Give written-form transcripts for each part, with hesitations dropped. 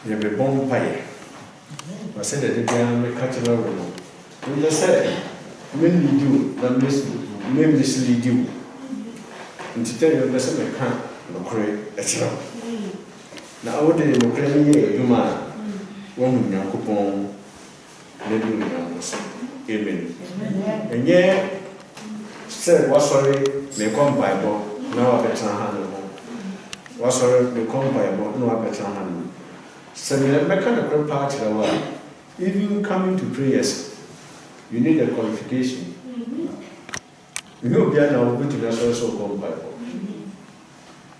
You be born pie. I said that the guy catch a road. We just said, when you do, that mislead you. And to tell you, that's a can't create a child. Now, what did you create? You man, one young coupon, maybe we Amen. And yet, said, what's sorry, may come Bible, now I better handle. What's sorry, may come Bible, no, I better handle. So, the mechanical part of the world, even coming to prayers, you need a qualification. You know, we are now going to the also called Bible.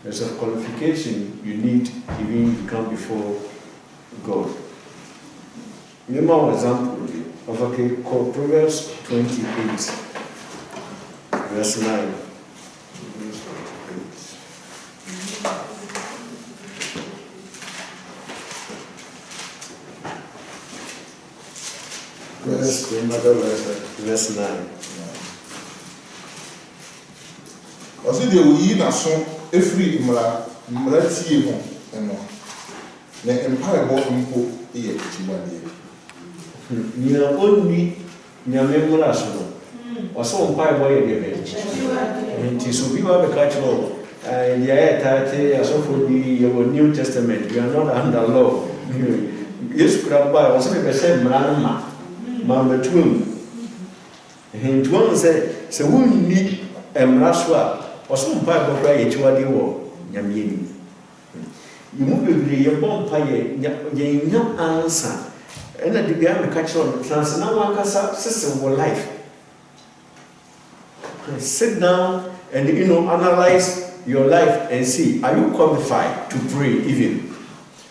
There's a qualification you need even to come before God. Remember an example of a called Proverbs 28, verse 9. Verse 9. Ɔsi de oyi na so efiri mmara tie ho ɛno na mpaebɔ mpo yɛ akyiwadeɛ. Nina onni nyame mmara so no ɔsɛ mpaebɔ yɛ deɛ bɛyɛ nti so bi wa bɛka kyerɛ deɛ yɛ tate asɔfo bi yɛwɔ New Testament we are not under law. Yesu kura ba ɔsɛ bɛbɛ sɛ mmara no ma mbɛtuam nti wɔn sɛ wonni mmara so a ɔsɛ mpaebɔ kora yɛ akyiwadeɛ wɔ nyame anim. Yɛmu bebree yɛbɔ mpaeɛ yɛnya ansa ɛna de bia meka kyerɛ trans na wankasa system for life. Sit down and analyze your life and see, are you qualified to pray even?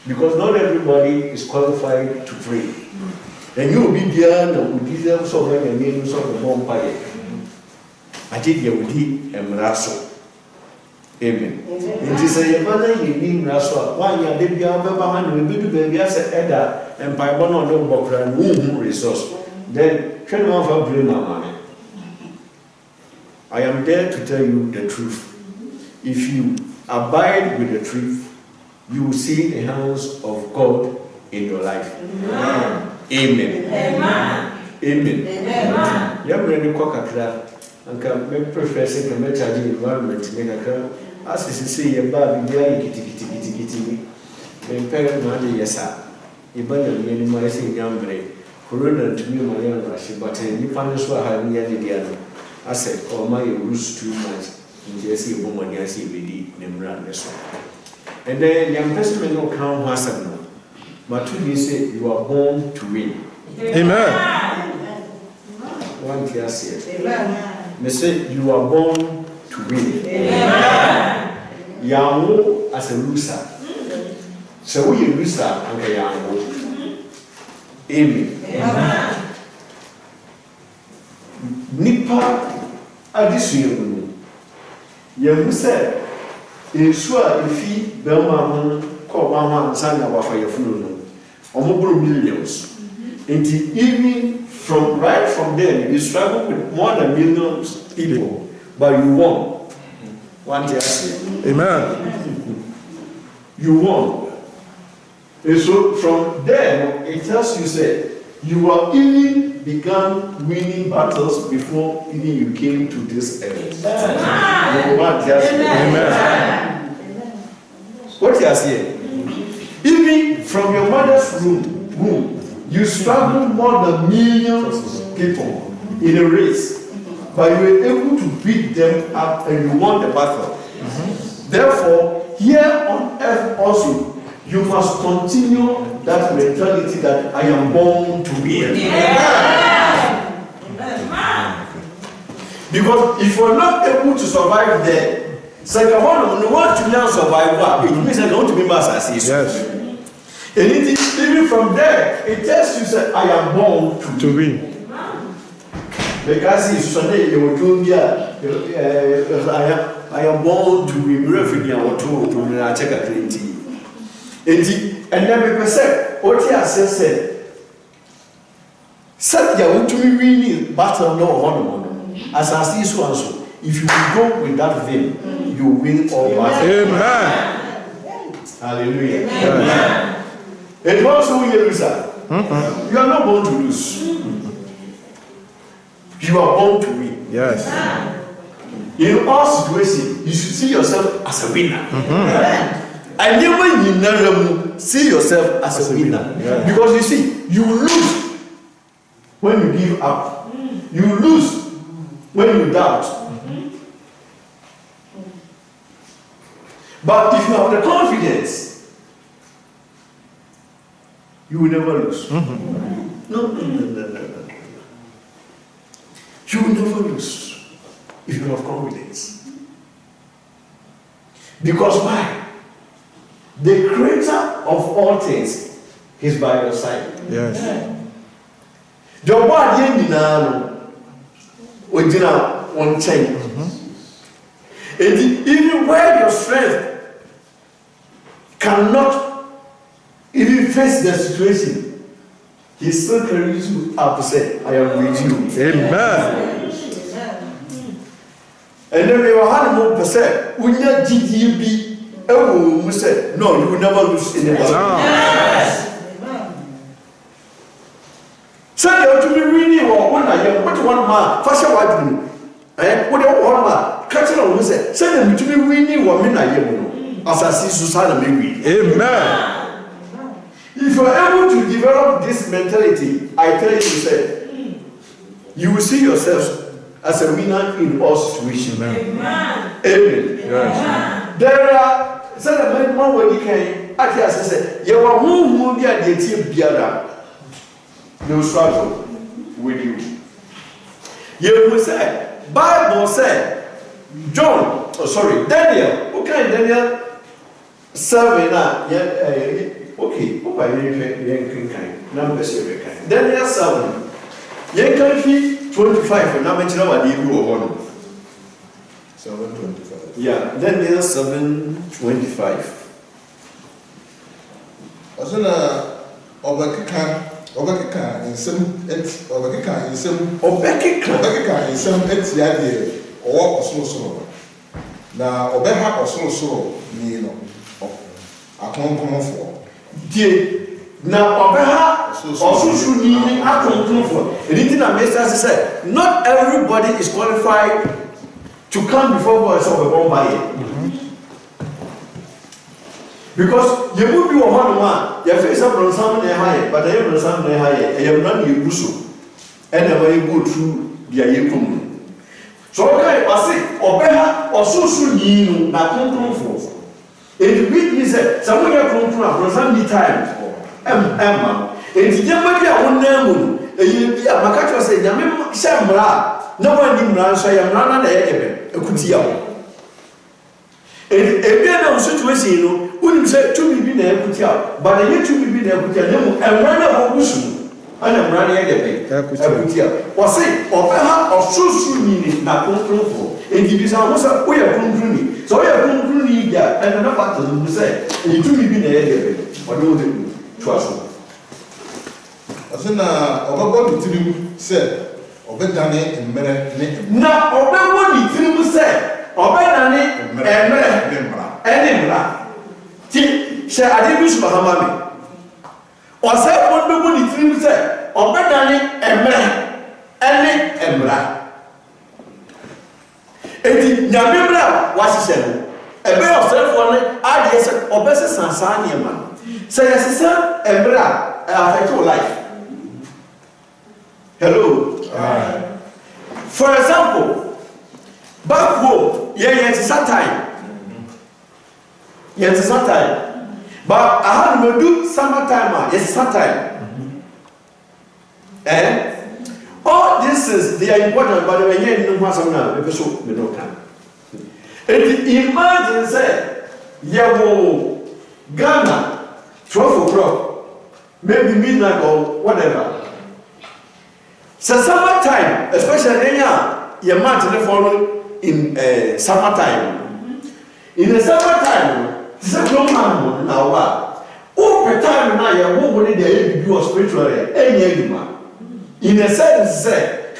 Because not everybody is qualified to pray. And you will be beyond the deserve so many names of the bomb pie. I did you with him Rasso. Amen. It is a mother you need Rasso. Why you did be over behind will be to baby as a Edda and by one or no background womb resource. Then turn off a brain money. I am there to tell you the truth. If you abide with the truth, you will see the hands of God in your life. Amen. Amen. Amen. Amen. Amen. You have ready cockacra and can prefer second method environment. As you see, a baby, kitty. And parent money, yes, sir. You buy a minimizing young brain. Corona to me, my young rush, but you punish what I had the other. I said, oh, my roots too much. And just see a woman, I see BD, named Randers. And then young person will count Hassan. But to me, say, you are born to win. Amen. One tear said, Amen. They say, you are born to win. Amen. Yamu as a loser. So we loser and Yamu. Amen. Amen. Nipa addition. You said, in sure if he Belma call Mama and Sanga Wafaya Funu, or millions. And even right from there, you struggle with more than millions of people, but you won. One day I say, Amen. You won. And so from there, it tells you, say, you are even began winning battles before even you came to this earth. Amen. Amen. What you are saying? Even from your mother's womb, you struggled more than millions of people in a race, but you were able to beat them up and you won the battle. Therefore, here on earth also, you must continue that mentality that I am born to win. Amen. Because if you're not able to survive there, second one, you want to now survive, it means I want to be master. Yes. And even from there, it tells you that I am born to win. Because if Sunday you will do I am born to win. Revenue or to check a clean. And then we say, what he has said, set your to be winning battle no one. As I see so and so, if you go with that vein, you win all battles. Amen. Hallelujah. Amen. And also when you lose, you are not born to lose. You are born to win. Yes. In all situations, you should see yourself as a winner. And never you never see yourself as a winner. Yeah. Because you see, you lose when you give up. You lose when you doubt. But if you have the confidence, you will never lose. No. You will never lose if you have confidence. Because why? The creator of all things is by your side. Yes. The body on change. Even where your strength cannot even face the situation, he still carries you up to say, I am with you. Amen. And then we were had more per se, we not GDP, we said, no, you will never lose in the world. Yes. So you have to be really what one man, first of all, what one man, catching on, say, send them to be really woman, as I see Susanna maybe. Amen. If you are able to develop this mentality, I tell you, say, you will see yourself as a winner in all situations. Amen. Yes. There are certain men where you can actually say, you are who will be at the TBR. They will struggle with you. You will say, Bible said, Daniel, okay, Daniel 7 now. Okay, Daniel 7. Yen country 25 and I mentioned what you do. 7:25. Yeah, Daniel 7:25. Asana Obekeka in some Obekeka in some Obekeka in some etiade or osoro. Na Obeha osoro ni no. Akonkomo for. Die na Obeha osoro ni akonkomo for. Anything that makes us say not everybody is qualified to come before God so we won't buy it. Because you will be a man, you face up on some high, but I am some high, I am not you so. And I will go through the Ayakum. So I say, Obeha or so soon you not come for. If you said, someone you come from some time, Emma, if you never be a one name, and you be a Macacho say, Yamim Shamra, no one in Ransa, I am not a Kutia. If there are situations, wouldn't say to be there, but I need to be there, and run a bush. And I'm running a bit. Or say, or so soon, not control. And if you say, we are controlling, so we are controlling, and another part of them say, you do be there, or no, trust me. Asana Obabodi Tilim said, Obedane and Mere. Now, Obabodi Tilim said, Obedane and Mere, and Ti, say, I didn't use Mahamami. Or say, what the Tilim said, Obedane and Mere, and Emra. And Yamibra was said, a bit of self one, I guess, Obesses and Saniaman. Say, yes, sir, Emra, affect your life. Hello. For example, back home, it's a time. Yes, it's a time. But I have to do summertime. It's summertime. All this is they are important, but when you know some now, because we don't come. And imagine say, Yabo, Ghana, 12 o'clock, maybe midnight or whatever. So summertime, especially in your month following in summertime. In the summertime, it's a long man now. Over time now, you're moving the ABB or spiritually, any man. In a sense, say,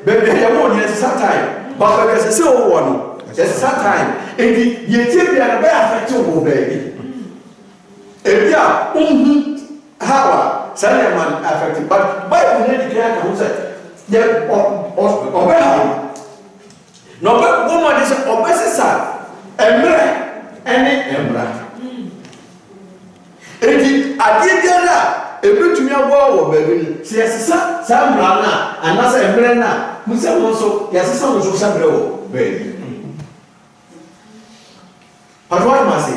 baby, I won't get time, but because it's so one, it's time. And you take me a bear for two, baby. And yeah, how say man affected but Bible dey declare can say the obe no but woman dey say obesisa emre any embra enti adiedela ebetumi awo wo baby ni se yesisa sa mra na anasa emre na musa mo so yesisa mo so sabre wo baby Adwa ma say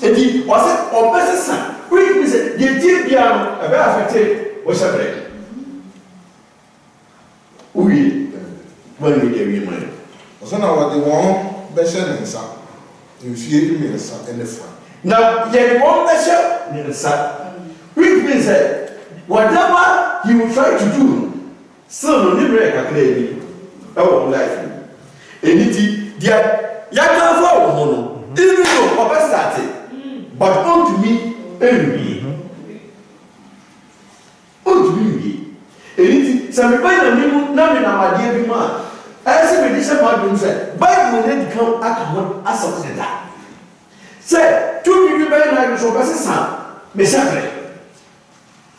enti o say obesisa we be say the tie bia no e be affect wo sabre oui when we get we man o so na wo de won be she ne nsa mfie mi nsa enefa now ye won be she ne nsa which means that whatever he will try to do still no need break akra bi our life anything there ya can for wo no even though obe start but unto me enemy unto me anything so me buy na me na madie bi ma ese me dey say ma do say Bible dey come akamo asok da say to me buy na so be say me say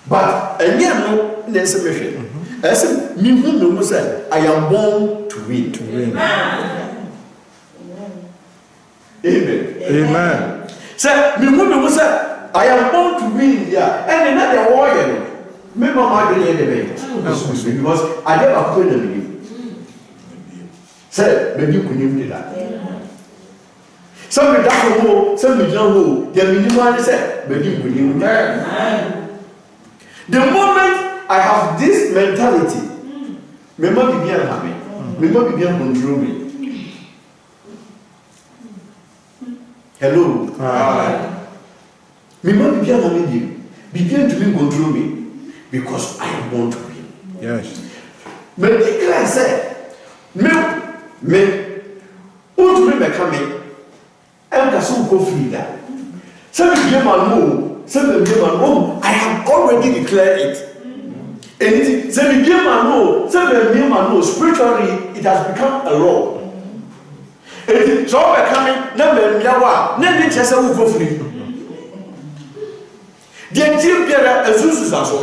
but again no nese mehwe ese me hu no say I am born to win Amen say me hu no say I am born to win yeah and na the warrior no me mama dey dey be because I never put them in say me bi kunim dey that some me that ho some me jam ho the minimum say me bi kunim the moment I have this mentality, me ma be bien happy, me ma be bien control me. Hello. Hi. Me ma be bien happy, be bien to me control me because I want to win. yes Me declare say, me, want me coming, and ka so go free that. So me bien man I have already declared it. And spiritually, it has become a law. And so becoming never just a go free. The entire is also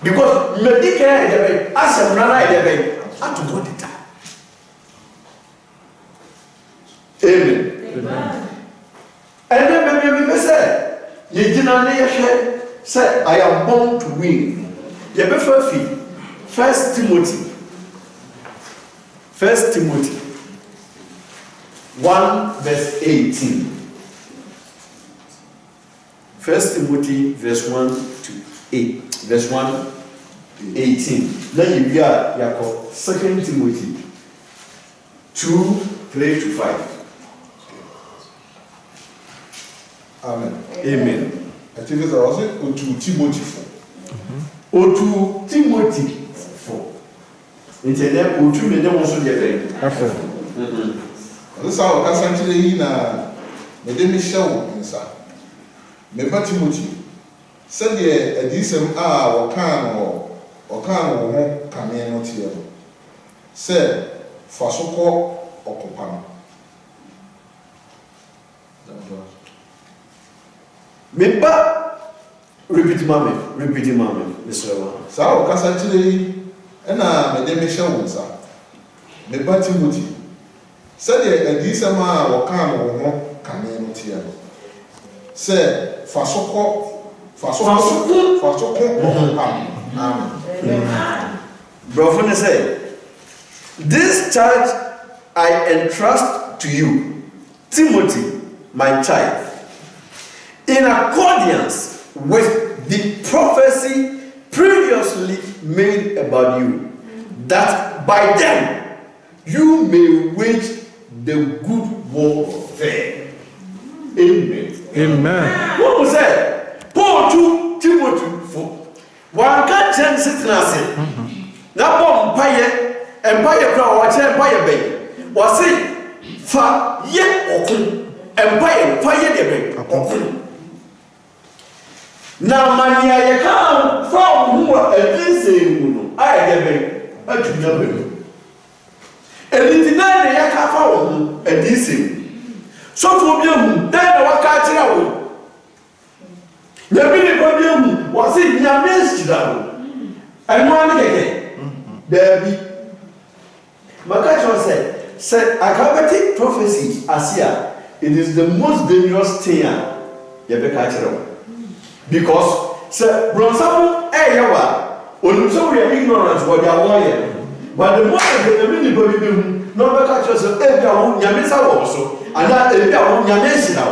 because me declare as a runner at to go the time. Amen. And then maybe say, say, I am born to win. You better feel. 1 Timothy 1 verse 18. 1 Timothy verse 1 to 8. Verse 1 18. Then you are called 2 Timothy 2 3 to 5. amen Amen. I think it's also to Timothy 4. Otu Timothy 4. Internet otu me dem so dey very. This how ka sanchile yi na me dem hyew nsa. Me ba Timothy. Said the edisem a wo kan wo ho kame no tie no. Say fa so ko okopa no. Me ba repeat mama, Mr. Wa. Sa o ka sanchile yi na me dem hyew nsa. Me ba Timothy. Said the edisem a wo kan wo ho kame no tie no. Say fa so ko Amen. Brother say, this charge I entrust to you, Timothy, my child, in accordance with the prophecy previously made about you, that by them you may wage the good warfare. Amen. What was that? Paul to Timothy for one can't change sickness. Now, bomb pie and buy a crowd, watch and buy a baby. Was it for yet or and buy a fire the baby? Now, money I come from who are at least I have a junior baby. And it's not the Yaka at this. So for you, then I can't tell you. Shidao. And one again, there be Makacho said, acrobatic prophecy, Asia, it is the most dangerous thing you ever catch it. Because, sir, Bronsamu, Ayawa, when so we are ignorant what they are lawyer. But the more the minute you no catch yourself, Yamisa also, and that Yamesa.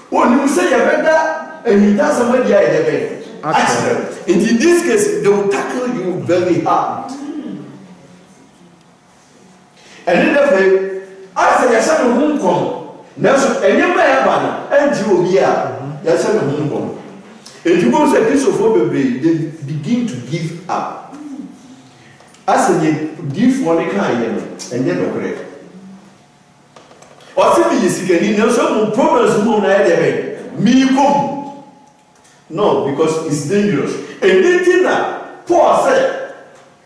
When you say you better, and you tell somebody accident. In this case, they will tackle you very hard. And then I say, yes, I'm home come. Now, and you may have and you will be here. Yes, I'm home come. And you go to a piece of baby, they begin to give up. As a give one kind, and then okay. Or simply, you see, you know, some problems who are me come. No, because it's dangerous. And then that Paul said,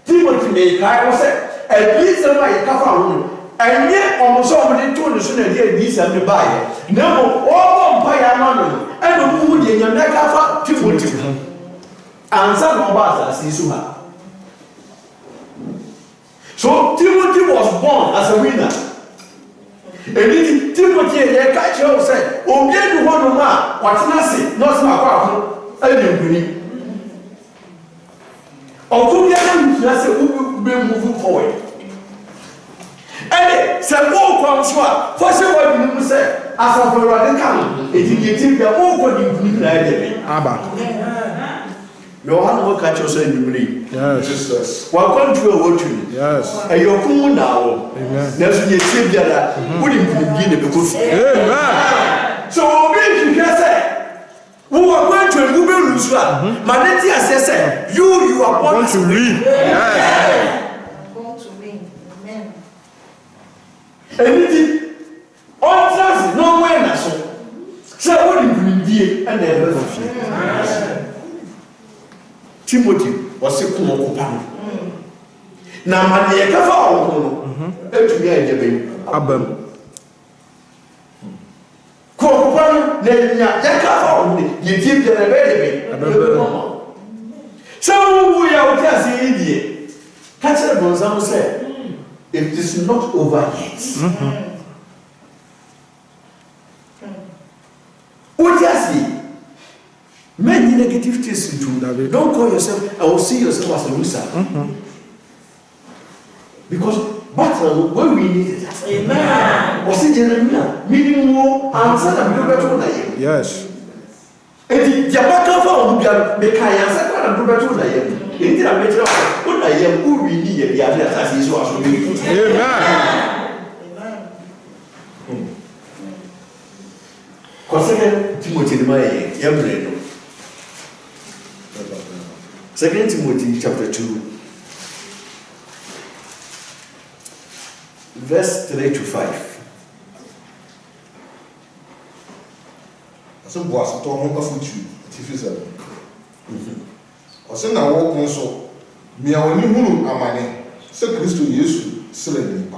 Timothy may I said, at least I cover and yet almost somebody told us that this and the buyer. No, all Payamano, and the mood in your neck of Timothy. And some of us are Sisuha. So Timothy was born as a winner. And Timothy and Kacho said, oh, get the one man, what's nothing, not my problem, I didn't believe. Or could you have who will move forward? And say, oh, comes what? For sure, you say, as of a radical, it is the old Abba. No one will catch us in the belief. Yes. Welcome to a watching. Yes. And you're cool now. Amen. There's a trip that wouldn't begin because. Amen. So, if you can say, who are going to a Google Lusra, Maneti assessor, you are born to read. Yes. Born to read. Amen. Anything on trust, no way, na so. So, what did you do? And then, Timothy was a Kumokupan. Now, my dear, to me, I give Abam. Kumokupan, then Yakafon, you give the baby. So, we are just the idiot. Catcher Bonzam said, it is not over yet. What does he? Many negative things into that. Don't call yourself, I will see yourself as a loser. Because battle, when we need it. Amen. Or see Jeremiah, meaning more answer than you better than you. Yes. And the Yabaka for make I answer and do better than you. Indeed, I better what I am who we need the other as is was. Amen. Because Timothy, my young 2 Timothy chapter 2, verse 3 to 5. Some boys are talking about food. I said, now walk on so. Me, I will need who are money. Say, Christo, yes, selling me.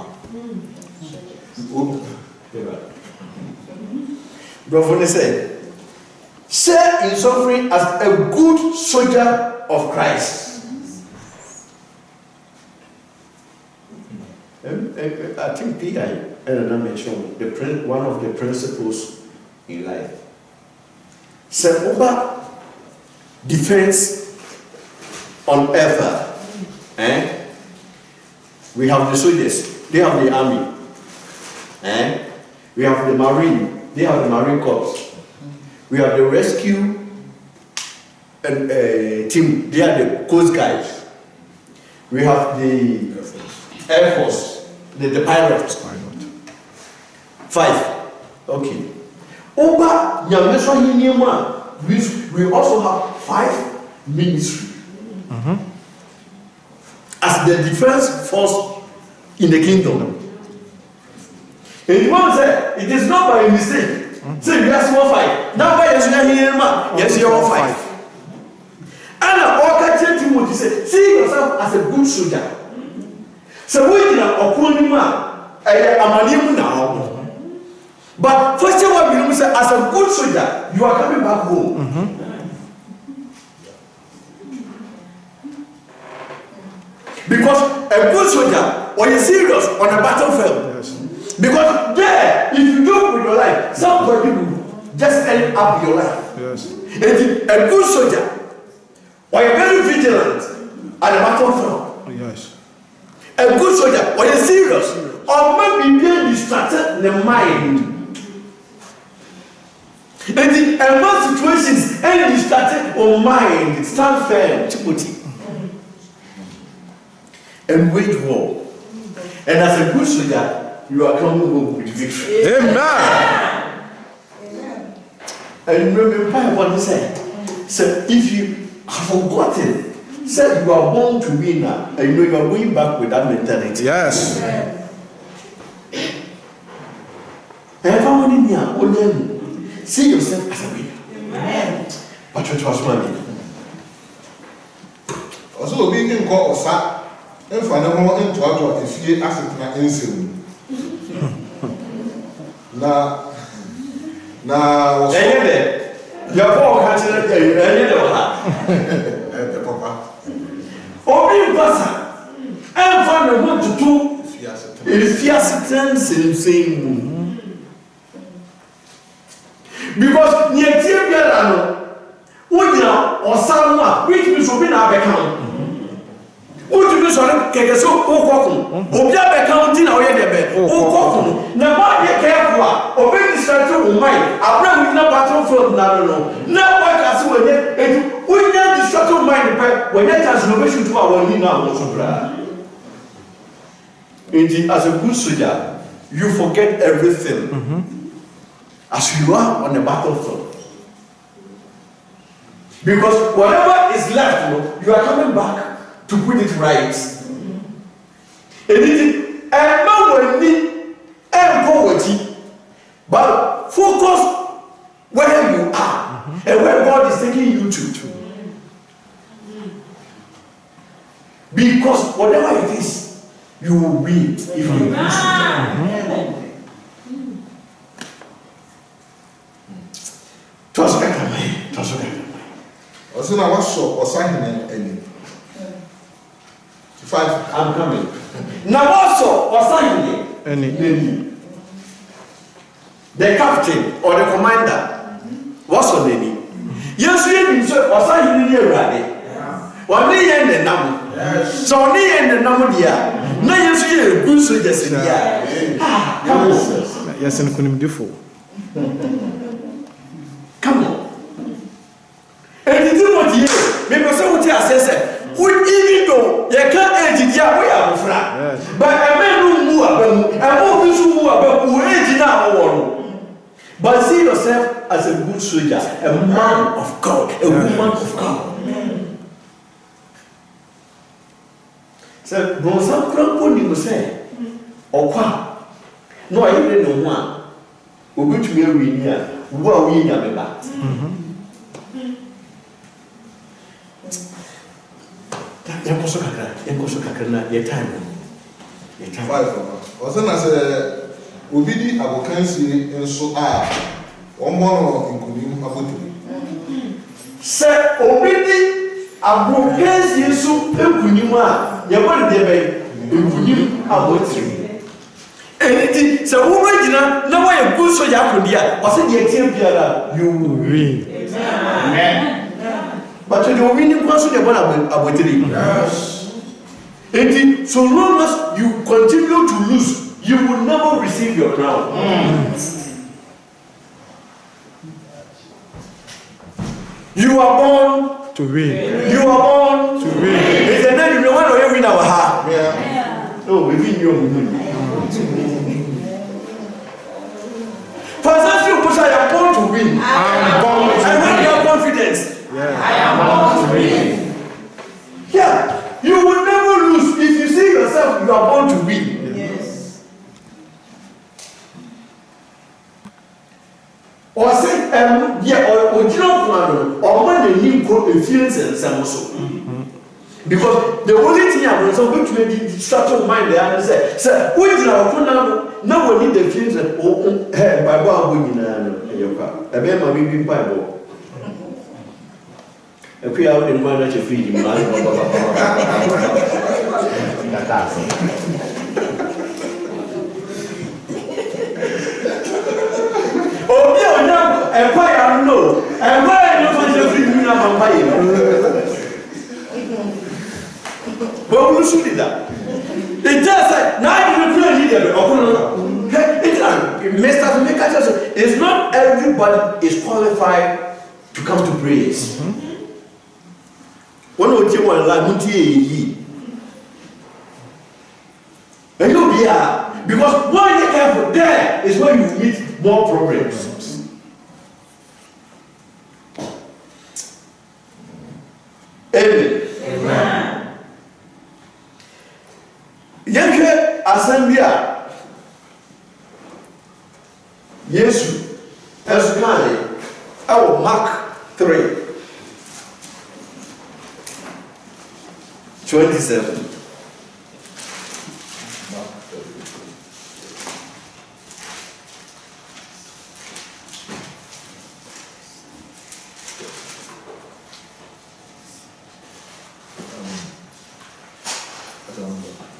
Brother said, share in suffering as a good soldier of Christ. I think I mentioned one of the principles in life. Over defense on earth. We have the soldiers, they have the army. We have the marine, they have the marine corps. We have the rescue team, they are the coast guys. We have the Air Force, the pirates. 5. Okay. Over we also have 5 ministries. As the defense force in the kingdom. And you want to say, it is not by mistake. Say, yes, you are 5. Now, why is you here, man? Yes, you are 5. And all Timothy said, see yourself as a good soldier. So we are Okunima, Amalimu now. But first of all, you say, as a good soldier, you are coming back home. Because a good soldier, or you're serious on a battlefield. Yes. Because there, if you joke with your life, somebody will just end up your life. Yes. And a good soldier, or you're very vigilant at the battlefield. Yes. A good soldier, or you're serious, or maybe being distracted in the mind. And in most situations, any distracted or mind, stand firm, Timothy, and wage war. And as a good soldier, you are coming home with victory. Amen. And remember what he said. So if you have forgotten, said you are born to win now, and you know you are going back with that mentality. Yes. See yourself as a winner. Amen. But what was money? Also, we can call Osa and find out more into our if you ask it my insulin. Now, your poor country, Papa. Obi Bassa, and find a what to do if you are sitting. Because near Tibiano, or someone which means will be now account. Would you be sorry? Get so cocoon, or be accounting or yet, oh, cocoon. Now, what you care for, or be distracted with mine. I bring with no battlefield, no. Now, what I see when we not distracted mind when that has no mission to our need now. Indeed, as a good soldier, you forget everything. As you are on the battlefield. Because whatever is left, you are coming back to put it right. And no one need poverty, but focus where you are and where God is taking you to. Because whatever it is, you will win if you do. Also, now what's so or signing any? I'm coming. Now also or signing Any. the captain or the commander. What's on any? Yes, you have been or signing here already. One day and the number. So near and the number here. Now you see a good suggestion here. Come on. Yes, and couldn't be full. Come on. And the thing what you maybe someone tell us, even though you can't edit the way I'm from, but a man who move about, and who move about who edit now. But see yourself as a good soldier, a man of God, a woman of God. So, no, some crumple you say, or qua. No, I didn't know one. We're going to be a winner. What we never back. Your time. Five of us. Also, I said, Obidi Abokansi and so are one more in Kunim Abutri. Sir, Obidi Abokansi so Kunima, you're going to be Kunim Abutri. Anything, so who might know why a good soldier could hear, was it the example you win? Amen. But you're winning person, you're going to Abutri. Yes. So long as you continue to lose, you will never receive your crown. You are born To win. You are born To win. It's the name you want to win our heart. Yeah. No, we win your money. For example, you push, I am born to win. I'm born to I have win. your confidence. Yeah. I am born to win. Yeah. You will never lose if you see yourself, you are born to win. Yes. Or say, yeah, or you know, or when they need feelings and some also. Because the only thing I was going to make the structure mind there and say, who is our phone now? One need the feelings that, oh, hey, by Bob, your car. I mean, my baby Bible. If we are in one that you feed him, Obi onya empire no. Empire no for the free na empire. But we should do that. It just like now you don't leader. It's not everybody is qualified to come to praise. One of you want like Muti. And you'll be because when you careful there is when you meet more problems. Amen. Yanke assembly Yesu Esukane our Mark 3:27.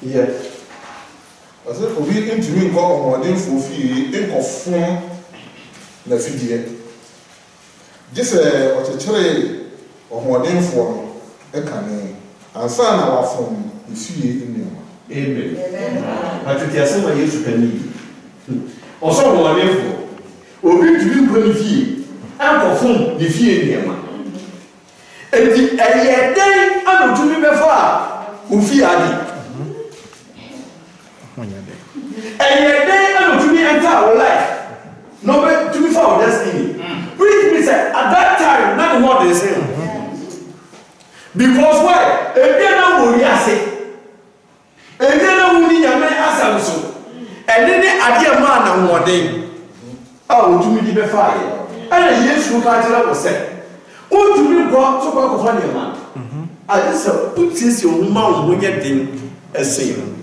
Yeah. I said, we into me go on one for fee, ink of phone, the figure. Just a trade of one for a canny, and son our phone, the fee in them. Amen. But it is someone used to penny. Also, one for Obi to be going fee, and for phone, the fee in them. And the day I'm to be before, who fear and yet they are to be enter our life. No, but to be for destiny. Which means at that time, not what they say. Because why? If they know what you say, if they know who need a man as also, and then they are dear man and what they are to me the fire. And yes, who can't tell us say, oh, to me, God, so God, funny man. I just put this your mouth when you think a same.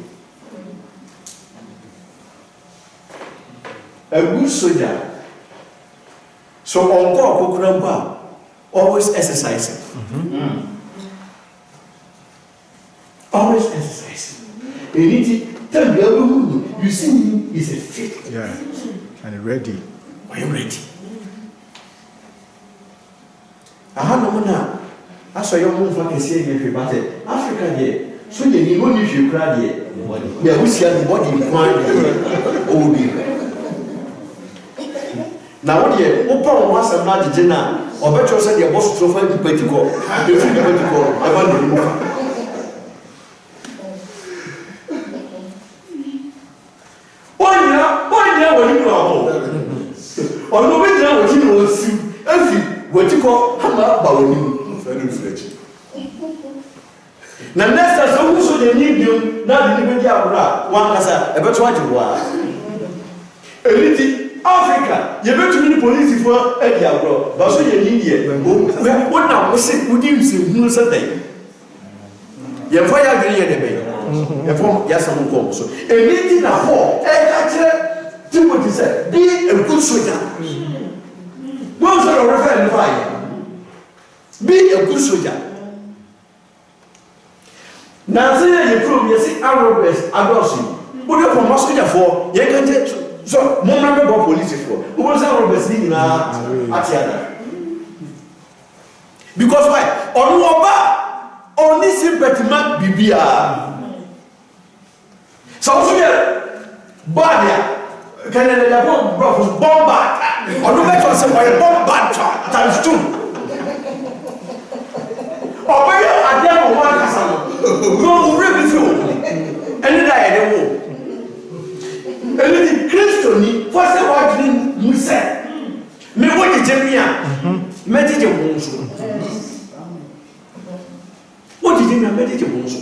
A good soldier. So on God, always exercising. Always exercising. You need to tell the other woman, you see him is a fit. Yeah. And ready. Are you ready? I had no money. I saw your move for the same but Africa there. So you need only if you cry there. Yeah, we see the body crying. Now, what you open once a large dinner, or better said your boss to find the petico, the petico, I want to remove. One year when you are home, or no matter what you will see, as you what you call Hammer Bowling. Now, next time, so they need you, not the media, one as a better one to war. Africa, you bet to the police for a diablo, but so you need it. What now? We say, we didn't see no Sunday. You fire green at the bay. You form Yasamu Combs. A meeting at 4, Timothy said, be a good soldier. Most of the reference fire. Be a good soldier. Now, say you prove you see arrogance, aggression. What you from Moscow for? You can take. So, no member of police for who was our best thing in Atiana. Because why? On Waba, only sympathy man Bibia. So, Badia, Canada, Bombard, or no better, some bombard times 2. Or by a damn one castle, go really through, and then I had a war. Anything Christian, what's the white thing you said? Me what the Jamia, meditate also. What did you meditate also?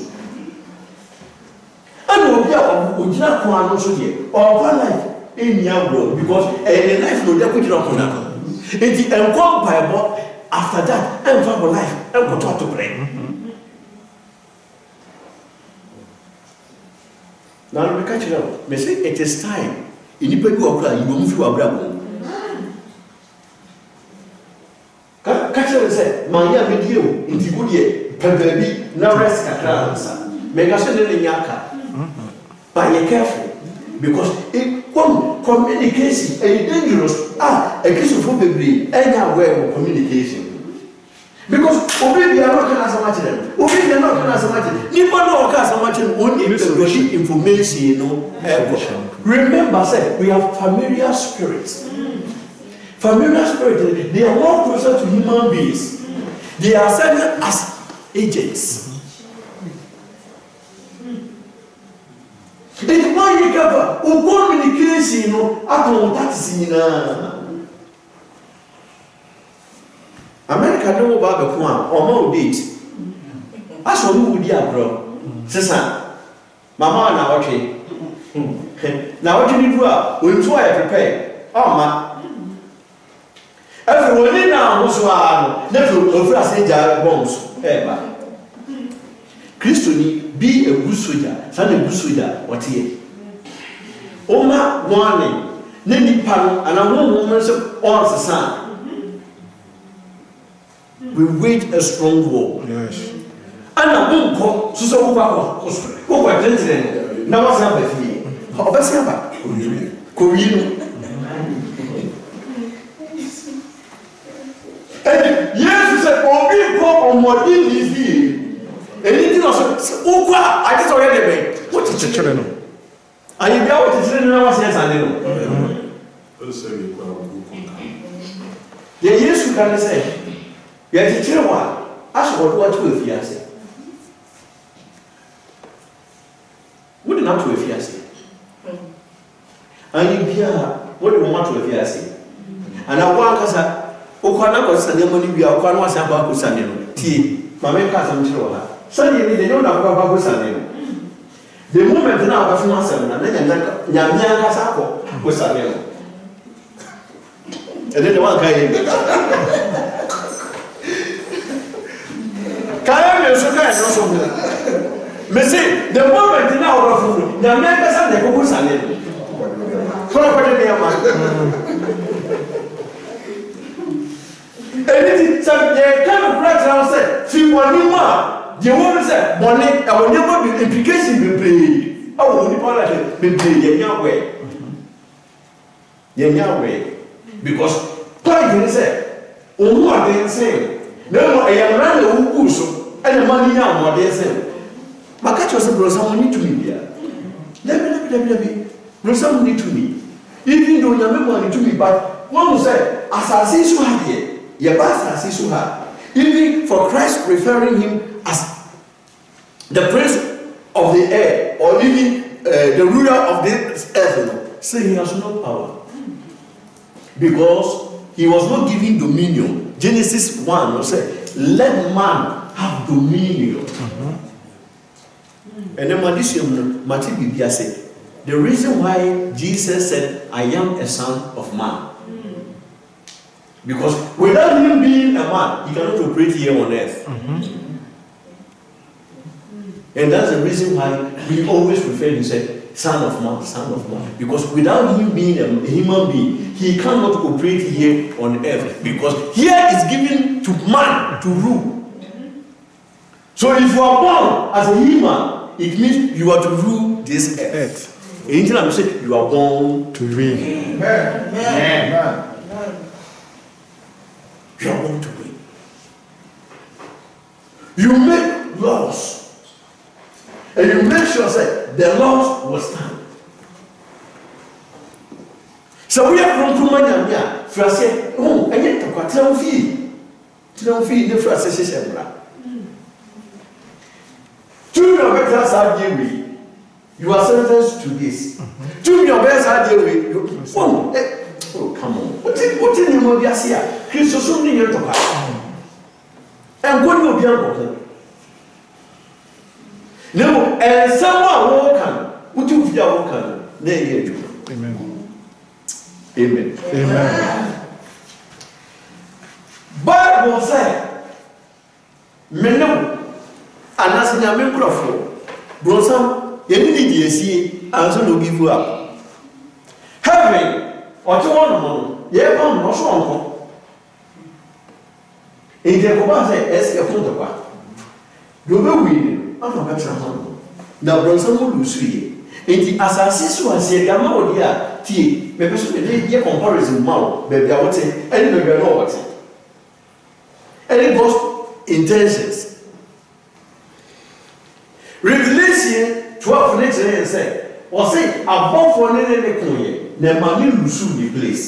I know we are also here, or one life in your world, because a life no that we don't know. It's the Bible after that, and for life, and go to pray. Now, we catch it up. They say it is time. In the people of God, you will move to Abraham. Catch it and say, my young video, in the good year, Pagabi, now rest Kakransa. Make us in Yaka. But you're careful because it communication is dangerous. A case of baby, anywhere of communication. Because obey they are not going to much them. Obey they are not going to much. You know, can much only the information. You know, remember, say we have familiar spirits. Familiar spirits. They are more closer to human beings. They are sent as agents. If one you cover, communication, no, I don't tax America don't about the one or more date. As for who would you bro? Sister, Mamma, now okay. Now what you need to do? We'll try to prepare. Oh, ma. Everyone in now was one. Never over a Saint bombs. Ever. Christian be a good soldier, son a good soldier, what here? Oma warning, Nenny Pan, and a woman's all the sun. We wage a strong war. Yes. And I won't call Susan who were president. Now what's happened here? How was it? Korean. Yes, you said, oh, we call on what in this year. Anything else? Oh, I just already made. What is the children? I am going to tell you now. Yes, I know. Yes, you can say. Yes, the children one. Ask what with fiancé. What not to a fiancé? And you hear what you want to a fiancé. And I want us a Okana was Sunday morning. We are Okana was about Sunday. Tea, my main cousin children. Suddenly, they don't have a Sunday. The moment now was not seven, and then Yamia Casako was Sunday. And then the one came. Can you so kind of Messi, the moment now of food, Yamia Casako was Sunday. For a quarter and it is a kind of right now said, see one new man. The woman said, money, I will never be implication be played. I will never be played Yahweh. Yahweh. Because Pai said, oh, what they say. No, I am rather who so, and the money now, what they say. My catch was a brother, need to me here. Let me, brother, need to me. Even though you have money to me, but one will say, as I see so happy. Even for Christ referring him as the prince of the air or even the ruler of this earth, say he has no power because he was not given dominion. Genesis 1 say, let man have dominion. And then Matthew Bibia said, the reason why Jesus said, I am a son of man. Because without him being a man, he cannot operate here on earth. And that's the reason why we always refer to say, son of man, son of man. Because without him being a human being, he cannot operate here on earth. Because here is given to man to rule. So if you are born as a human, it means you are to rule this earth. Anything I'm saying, you are born to reign. Amen. You are born to win. You make laws. And you make sure that the laws will stand. So we are from Kumanya. Frase, oh, I get to tell fee. Tell fee, the Frase is two your best idea. You are sentenced to this. Do your best idea. Oh, come on. What in your mobile here? Christ so many years to come. And what will be able no, and someone walk what you feel walk there you. Amen. Amen. Amen. Bible said, Menu, and as in your microphone, Brosam, you need to see, and so no give you up. Heaven, or to one, yeah, come, no so. In the Coba say, as a photograph, you will win. I'm not better. na bronson mo lusuye enti asase so ase gama odi a tie me person me dey comparison ma baby a wote any me no wote any God's intentions. Revelation 12 next say or say above for ne kunye na ma ni lusu the place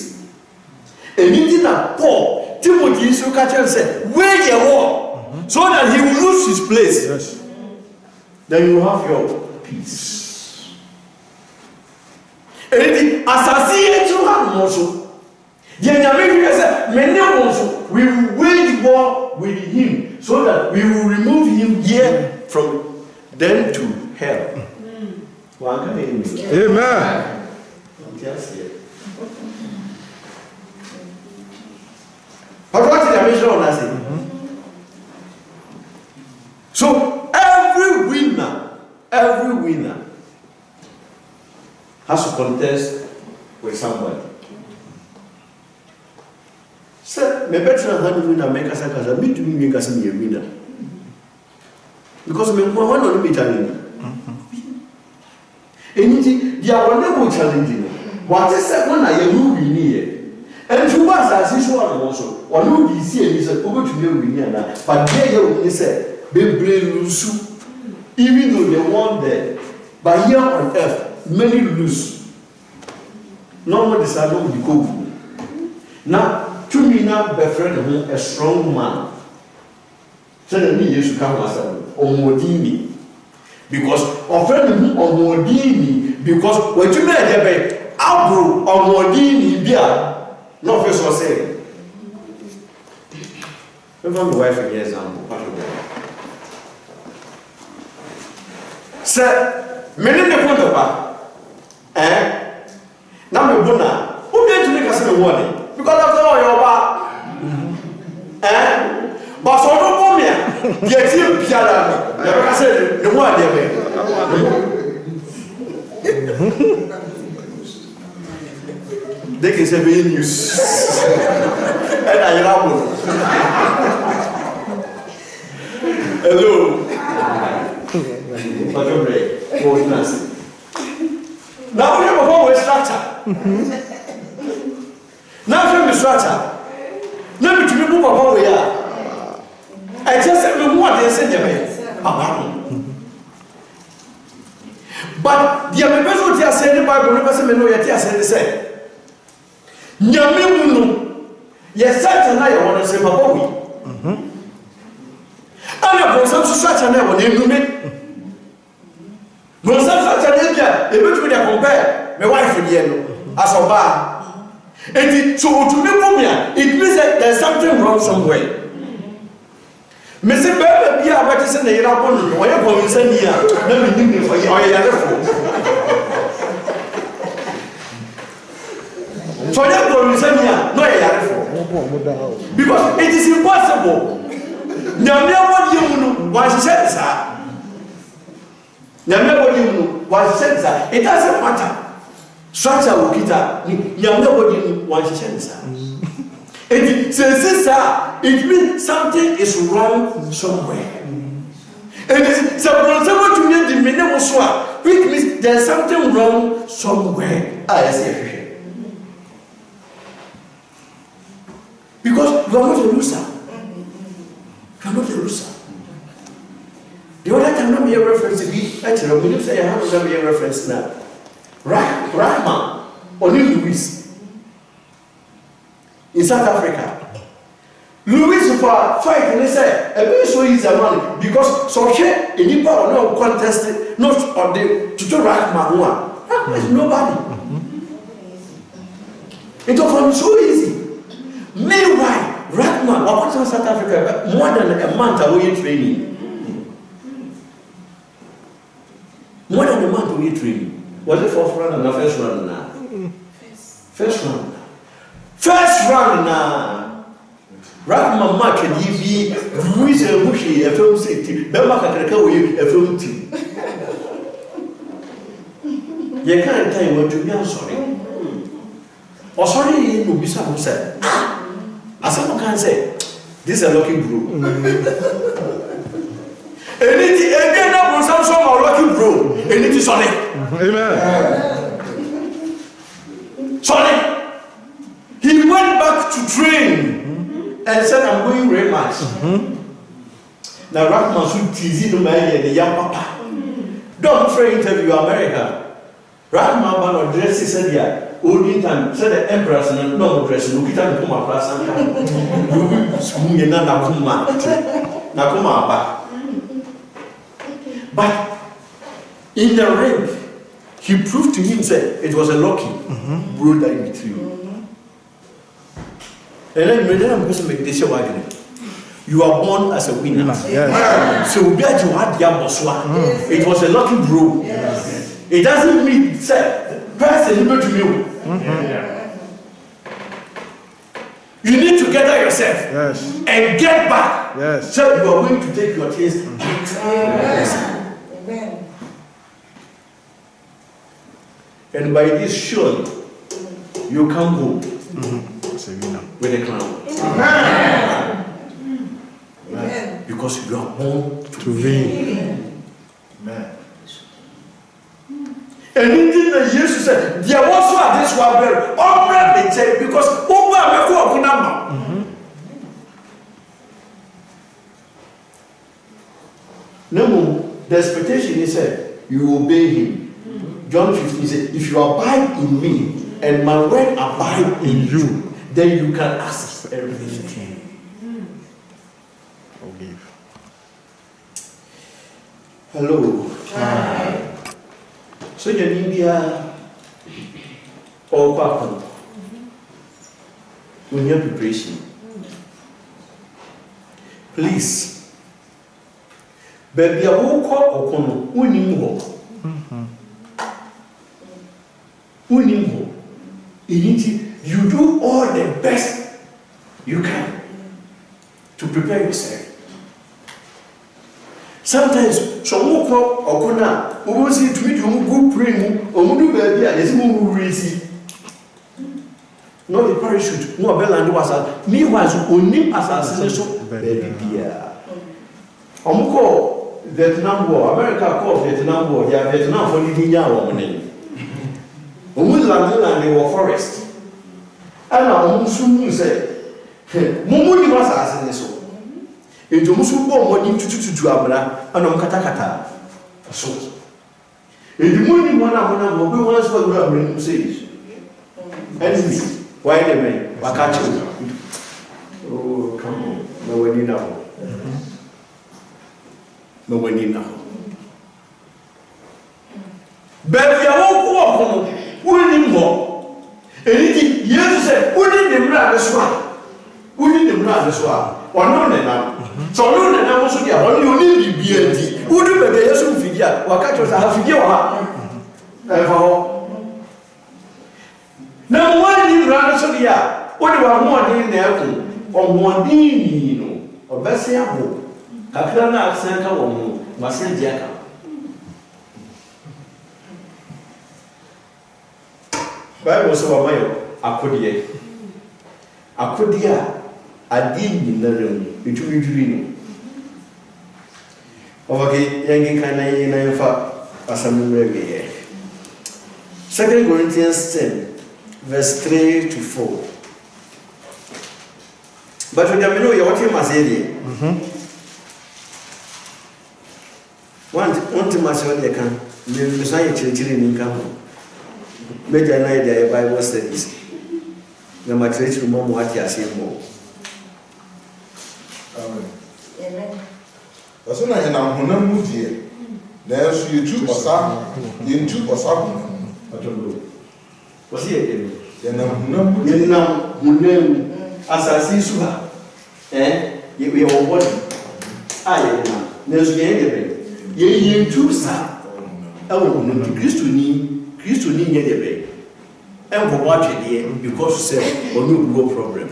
anything that Paul Timothy so catch say wage a war so that he will lose his place. Yes. Then you have your peace. Anything associate to have also. The enemy say many also we will wage war with him so that we will remove him here from them to hell. Amen. But what did I mention on that? So every winner has to contest with somebody. So me better than winner make us a me to make us a winner. Because me want to be challenging. Anything they are never challenging. What is that one I am win here? And to us as is one also. Or no be see and is a over to be winner now. But there you say they lose. Even though they won there, but here on earth, many lose. No one decided to be cool. Now, to me now, befriend a strong man. So that me used to come as a Omodini. Because offering Omodini, because what you made Abru Omodini Bia, not first was saying. Remember my wife for example. Sir, many the point about now me bona. Who going to make us a warning? Because after all your but so no more me. The team piala. Never said the one there. They can say be news. And I love hello. Now we have a whole structure. Now we have structure. Let me to move upon we are. I just said no more than said but the people who are saying the Bible never say no yet say the same. Nyame yes such na you want to say papa we. And the person such na we name me. No such a danger, they will compare my wife here as a bar. And so to me, it means that there's something wrong somewhere. Mr. Baby, I want to send a rapon, or you're going to send me out. Let me do for you. So you're going to send me out. No, because it is impossible. Now, what you know, why she said that. It doesn't matter. Structure will get up. It means something is wrong somewhere. And it's which means there's something wrong somewhere. Because you are not a loser. You are not a loser. The other time, not be a reference to be actually, when you say I have to be a reference now. Rahman, O'Neil Lewis, in South Africa. Lewis for fight, and they say, a very so easy man because so share in the power no contest, not on the to Rahman one. Rahman is nobody. It was so easy. Meanwhile, Rahman, or South Africa, more than a month away training. More than a month away training. Was it fourth round or first round now? First round. First round now. Rahman mark and he Louis and Bushy, a film city. Bella can go away a film team. You can't tell you what to be. I'm sorry. Or sorry, you will be some said. As someone can say, this is a lucky brew. Anything again, that was some sort of lucky bro, and it is solid. Amen. Solid. He went back to train and said, I'm going very much. Now, Rahman should tease the man and the young papa. Don't try interview America. Rahman Ban or dress said, yeah, olden time, said the empress and no dress, look at him, Puma class and swing in Nakuma back. But in the ring, he proved to himself it was a lucky road that he met you. And then I'm going to make this show again. You are born as a winner. Yes. So it was a lucky road. Yes. It doesn't mean say person to you. You need to gather yourself and get back. Yes. So you are going to take your taste. Amen. And by this surely you come home with a crown. Amen. Because you are born to reign. Amen. Anything that Jesus said, there was one this one better. All said because over number. No, the expectation is said you obey him. John 15 said, if you abide in me and my word abide in you, then you can access everything. Forgive. Hello. Hi. So in India, all back we need preparation. Please, baby, I will call Okono. We need more. We need more. You do all the best you can to prepare yourself. Sometimes some more Okona, who will see to meet you go pray, or do baby, and it's more easy. Not the parachute, no bell and was me was only assassination, baby. Omuko Vietnam War, America called Vietnam War, yeah, Vietnam for the India woman. Omu landed and they were forest. And now Musu said, Mumu was assassination. Into Musu bomb went to Abra and on Katakata. So, in the morning, one of the ones for the bring says, and why the man? Wakacho. Oh, come on. No one in now. No one in now. But we are all walking. Who did more? Anything, yes, said, who did the brother swap? Who did the brother swap? Or no, now. So, no, and I was here, only BNT. Who do the Yasu figure? Wakacho, I have figure. Now, why did you run so here? What do I want in there? Or one dino, or Bessiamo. Capilana accent or Marcel Jacka. Bible so my Akodia, I did in the room between dreaming. Okay, Yankee can I in as a memory. 2 Corinthians 10, verse 3 to 4. But when you know you're watching Mazelia, one to Mazelia can, you sign children in Cameroon. Major and I Bible studies. The matrix to mom what you are saying more. Amen. That's when I am on here. There's you two or some, you two or some. I don't know. What's he again? You know, as I see Suha, we are one. I am. There's the end. Ye two, sir. Oh, no, Christo need the bay. And for watching here because you say, or no problem.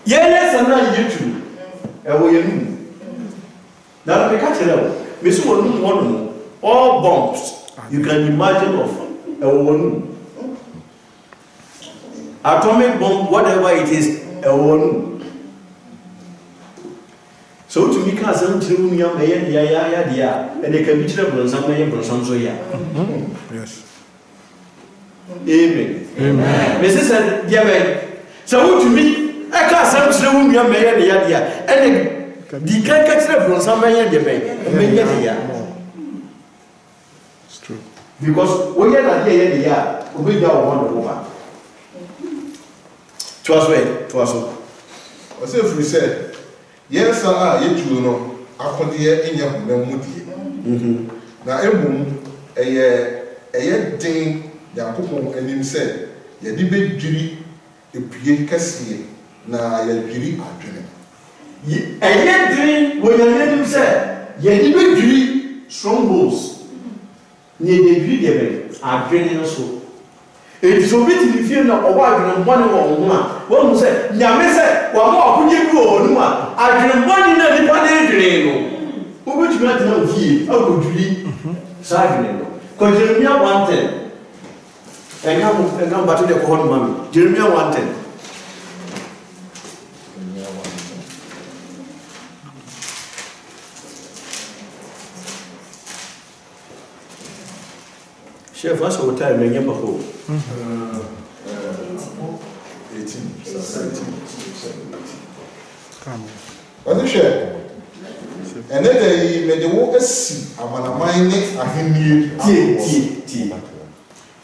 Yes, and now you too. And we knew. Now, we catch it out. We saw one all bombs you can imagine of a one. Atomic bomb, whatever it is, a one. So So to me, can't send to me, young man, ya, and they can be trouble and some may some so ya. Yes. Amen. Amen. Mrs. Yaman. So to me, I can't send to the young man, ya, and the can catch from some man, ya. It's true. Because we are not here, we don't want to over. Twas I say if we said, yes, you know, I could hear in your moody. Now, a thing, Yakupo and him said, ye debate jury, a pie cassie, now ye jury are drinking. A yet dream when your name said, ye debate jury strongholds. Near the video are draining also. It is so bit in the field of one and one said, Yamese, one more could you go? I can one in a department. Who would you not know here? How could you Sagino? Because Jeremiah 110. And come back to the corner, mommy. Jeremiah 110. Chef, what's our time when you're before? 18, 17. What is it? And then they made the walk see. I'm on a mine next. I can T.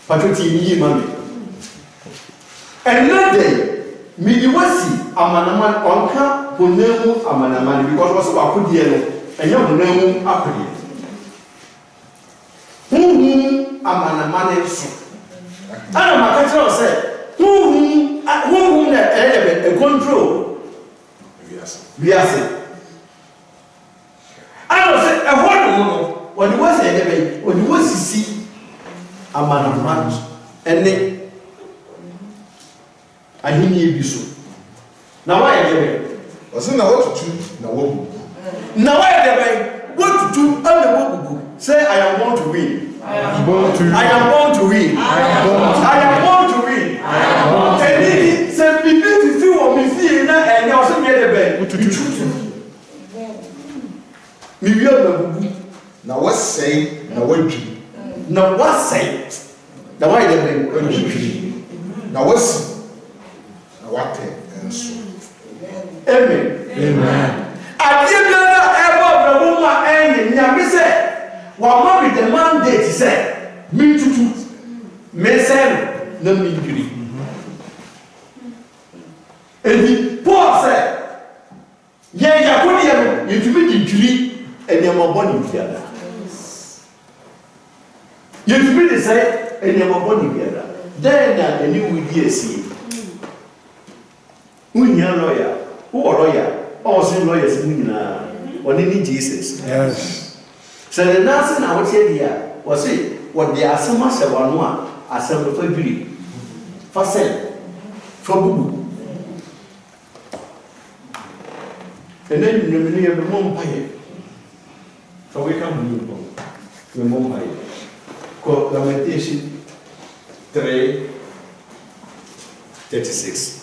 Patroti, mommy. And that day, Midiwasi, Amanaman, Onka, Punemu, Amanaman, because what's about Pudiano, and young Punemu, Apudi. Amanaman, I don't know, I said, whom that control. Yes. I don't say, I want when you was a when you was to see a man of man, and then I hear you so. Now, why are you? Was it now what to do? Now, why are you? What to do? I'm say, I am born to win. I am born to win. I am born to win. I am born to win. And he said, be to see what we see and you also get a bed. What to do? Now, what say? Now, what do? Now, what say? Now, why the now, what's now, what and so. Amen. Amen. I give you ever the woman and Yami said, what mommy the mandate said, me to do, me say, no me agree. And the poor said, yeah, you to be the jury and your body together. You to be the side and your body together. Then and you will be a seed. Who your lawyer? Who are lawyer? All same lawyers in only Jesus. Yes. So the Nansen I would say here was it what they are so much of one as a little beauty for sale for boo. And then you near the mom pie. So we come to the mom pie. Called Lamentation 3:36.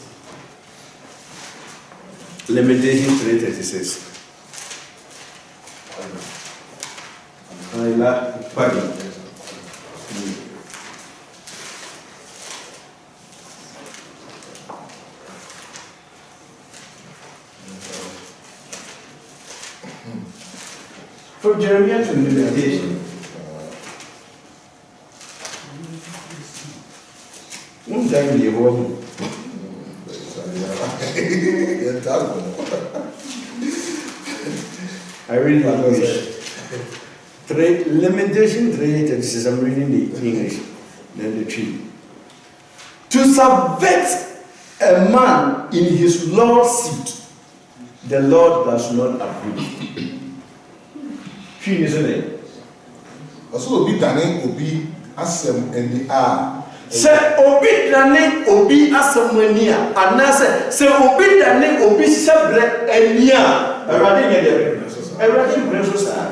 Lamentation 3:36. I like pardon. From Jeremiah to Lamentation. One time you home. I read English. Lamentation 3:36. I'm reading the English. Then the tree. To subvert a man in his Lord's seat, the Lord does not approve. Tree isn't it? Also, be done, Obi, Assem, and the R. Say Obi dane Obi asamania, and say Obi dane Obi sebre enia. Everybody get there. Everybody praise God.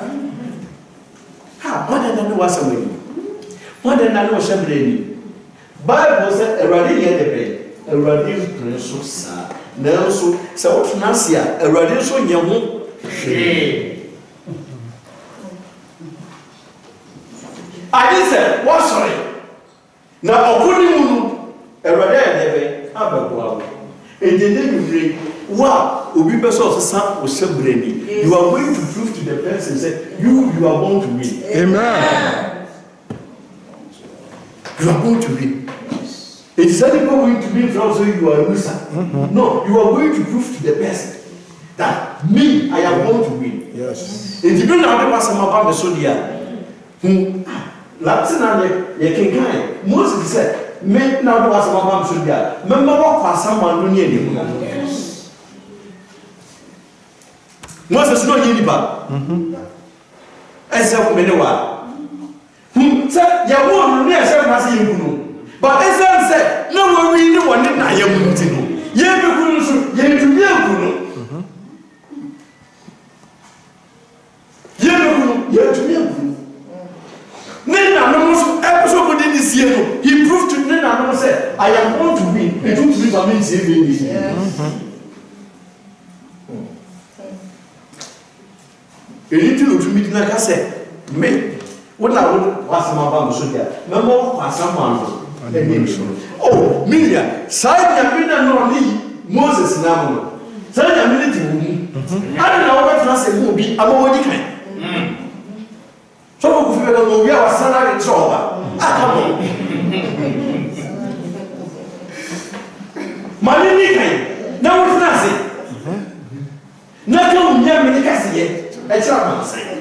Ha, what than no asamani? What than no sebre? Bible said everybody get there. Everybody praise God. Now so what nasia? Everybody so nyamu I didn't say, what sorry? Now, according to a rather above, and then you bring, wow, Ubi Bessos son was celebrating. You are going to prove to the person, say, you are going to win. Amen. You are going to win. It is not going to win from so you are a loser. No, you are going to prove to the person that me, I am going to win. Yes. It depends on the person about the soldier. Latin and the king. Moses said, "Make now the person about the soldier. Remember what was someone near him." Moses no yiniba. Esa menewa. Said, "Ya won near self as you." But Esa said, "No, we really want it na yamuntino. Ye be kunu so, ye to be kunu." Ye to be kunu. Nina no episode within this year, he proved to Nina no say, "I am going to win." It took me to save Anything to meet like I said, me. What I would was my bamboo soldier. Remember what someone. Oh, Milia, sign your winner no need Moses now. Sign your minute. I don't know what I say will be. I'm already kind. So we are salary and so on. Money kind. Now what's nothing? Nothing young Minicassi yet. A child saying.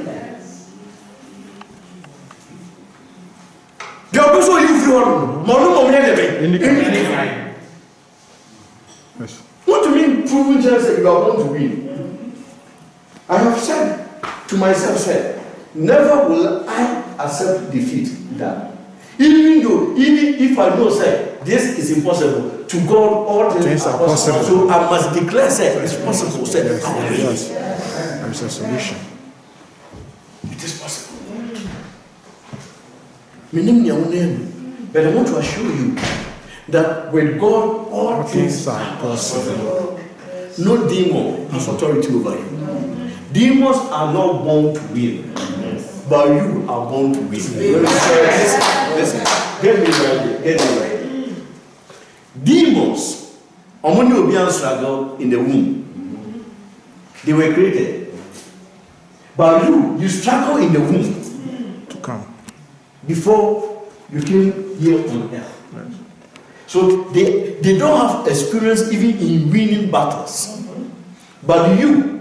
You are also you feel Monu Yes. What do you mean proving just that you are going to win? I have said to myself, said, never will I accept defeat. That even if I know, say, this is impossible, to God all things are possible. So I must declare, say, it's possible. Say, Yes. There's a solution. It is possible. Meaning your name, but I want to assure you that with God all things are possible. No demon has authority over you. Demons are not born to win, but you are born to win. Listen, get me right. Demons, among the Obian struggle in the womb, they were created. But you struggle in the womb To come. before you came here on earth. So they don't have experience even in winning battles. But you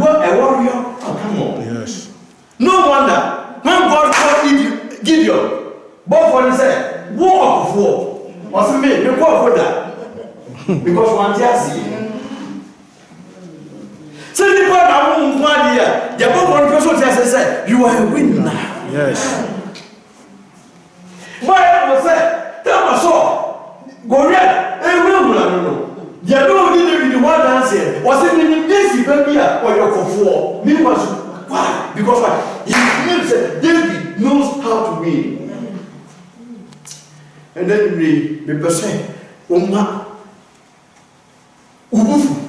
are a warrior. Oh, come on. Yes. No wonder when God called Gideon, both for them said, war of war. What's me? You call for that. Because one tears so the part I won't want here. The both one person just said, you are a winner. Yes. Why was that? Tell me so. Go red. No. You don't need the one dancing. Was it in this baby or your comfort? Me was why? Because why? He knows that David knows how to win. And then we say,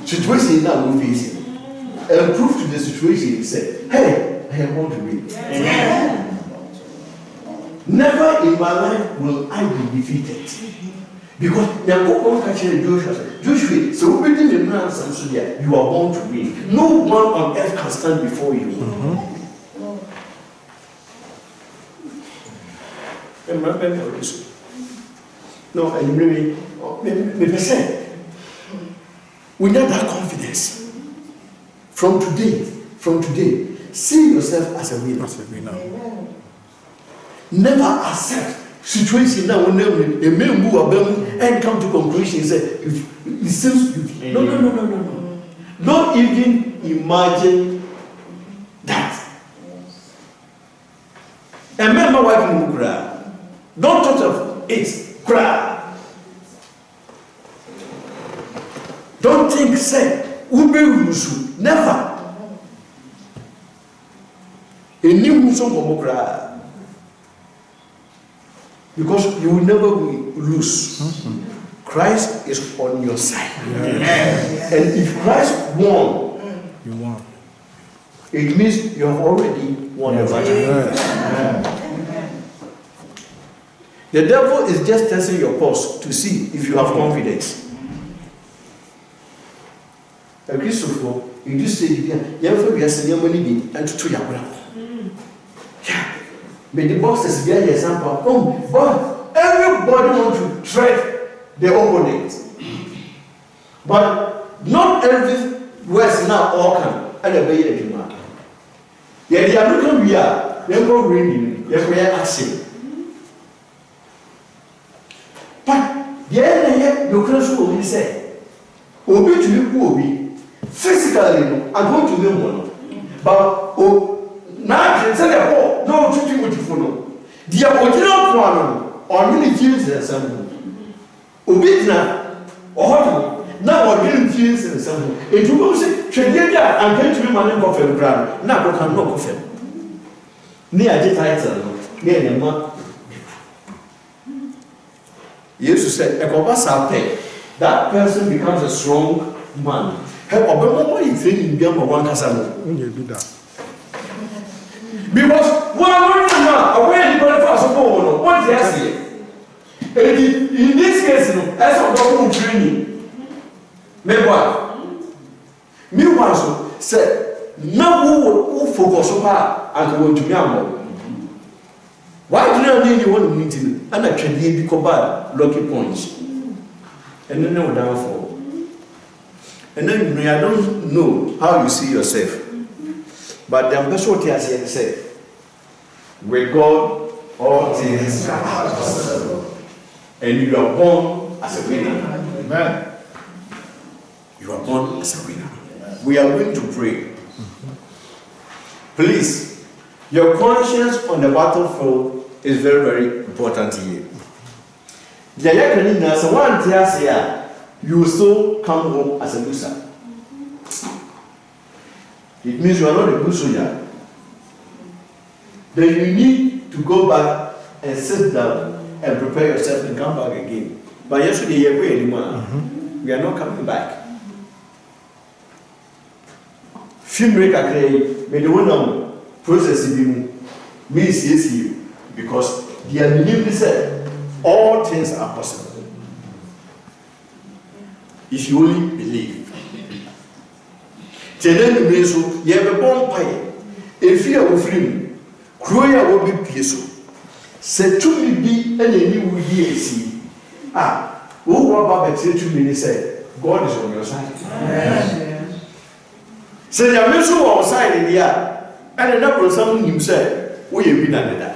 situation now we facing. And prove to the situation he said, hey, I am going to win. Amen. Never in my life will I be defeated. Because Joshua, so we didn't know something there. You are born to win. No one on earth can stand before you. No, and maybe say, we need that confidence. From today, see yourself as a winner. Never accept situation that will never a man who are and come to conclusion say it seems no. Don't even imagine that. A man my wife will cry. Don't talk of it. Cry. Don't think say ube never. A new song will cry. Because you will never lose. Christ is on your side. Yes. And if Christ won, You won. It means you have already won the battle. Yes. The devil is just testing your pulse to see if you have confidence. A Christopher, you just say, "You have to be a senior money and to your brother." Yeah. But the boss is very example. Oh, but everybody wants to tread the opponent. But not every West now all can. And a baby man. Yet the American we are, they go reading, they go action. But the end you can will be said, Obi to you, Obi, physically, I'm going to them one. But now, say the whole, no, treating with you for no. The original one, or really feels the same. Obi now, or now, or didn't feel the same. If you go say, Tredia, I'm going to be my name of a brand, now I can knock off him. Near the title, near the month. Jesus said, that person becomes a strong man. Because in this case, as of double training, meanwhile, said, now who focus on and go to Yambo. Why do you need you want to meet him? And actually, because bad lucky points. And then no downfall. And then I don't know how you see yourself. But the ambassador has said, with God, all things are possible. And you are born as a winner. Amen. You are born as a winner. We are going to pray. Please, your conscience on the battlefield is very, very important here. You will still come home as a loser. It means you are not a good soldier. Then you need to go back and sit down and prepare yourself and come back again. But yesterday, we are not coming back. Film breaker may the one process means is you. Because the belief said all things are possible if you only believe. Tell me so you have a bomb pie. If you are free, Croya will be peaceful. Said to me be any new year see. Who about the 2 minutes said God is on your side. Yes. Say the mission outside in the air and another someone himself will be done that.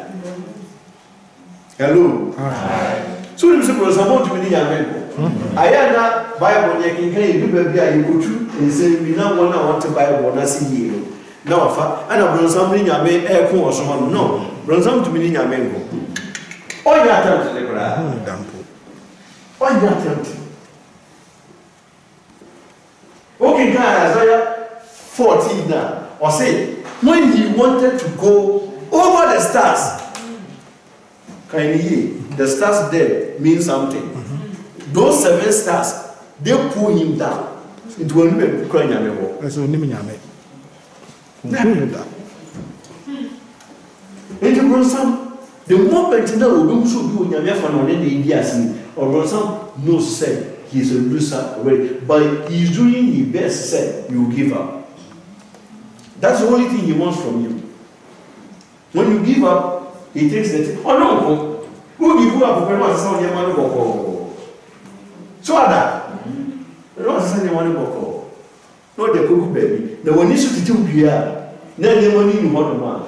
Hello. Hi. So you say for someone to be American. I am that Bible you can do baby you go to and say we now want to Bible na see here. Now fa and I bring something you may air ko or someone no. Bring something to be American. Oh you attempt the crowd. Oh you attempt. Okay guys, Isaiah 14 now. Or say when he wanted to go over the stars. The stars there mean something. Those 7 stars, they pull him down. It will be crying at the wall. That's only me. The moment that will so do in your fan on the Indian or some no say he's a loser already, but he's doing his best, said you give up. That's the only thing he wants from you. When you give up, he takes the thing. Oh no, who give you up for the sound your money go? So that the Lord send your money go. Not the cook baby. The one issue to do here. Then the money you want the man.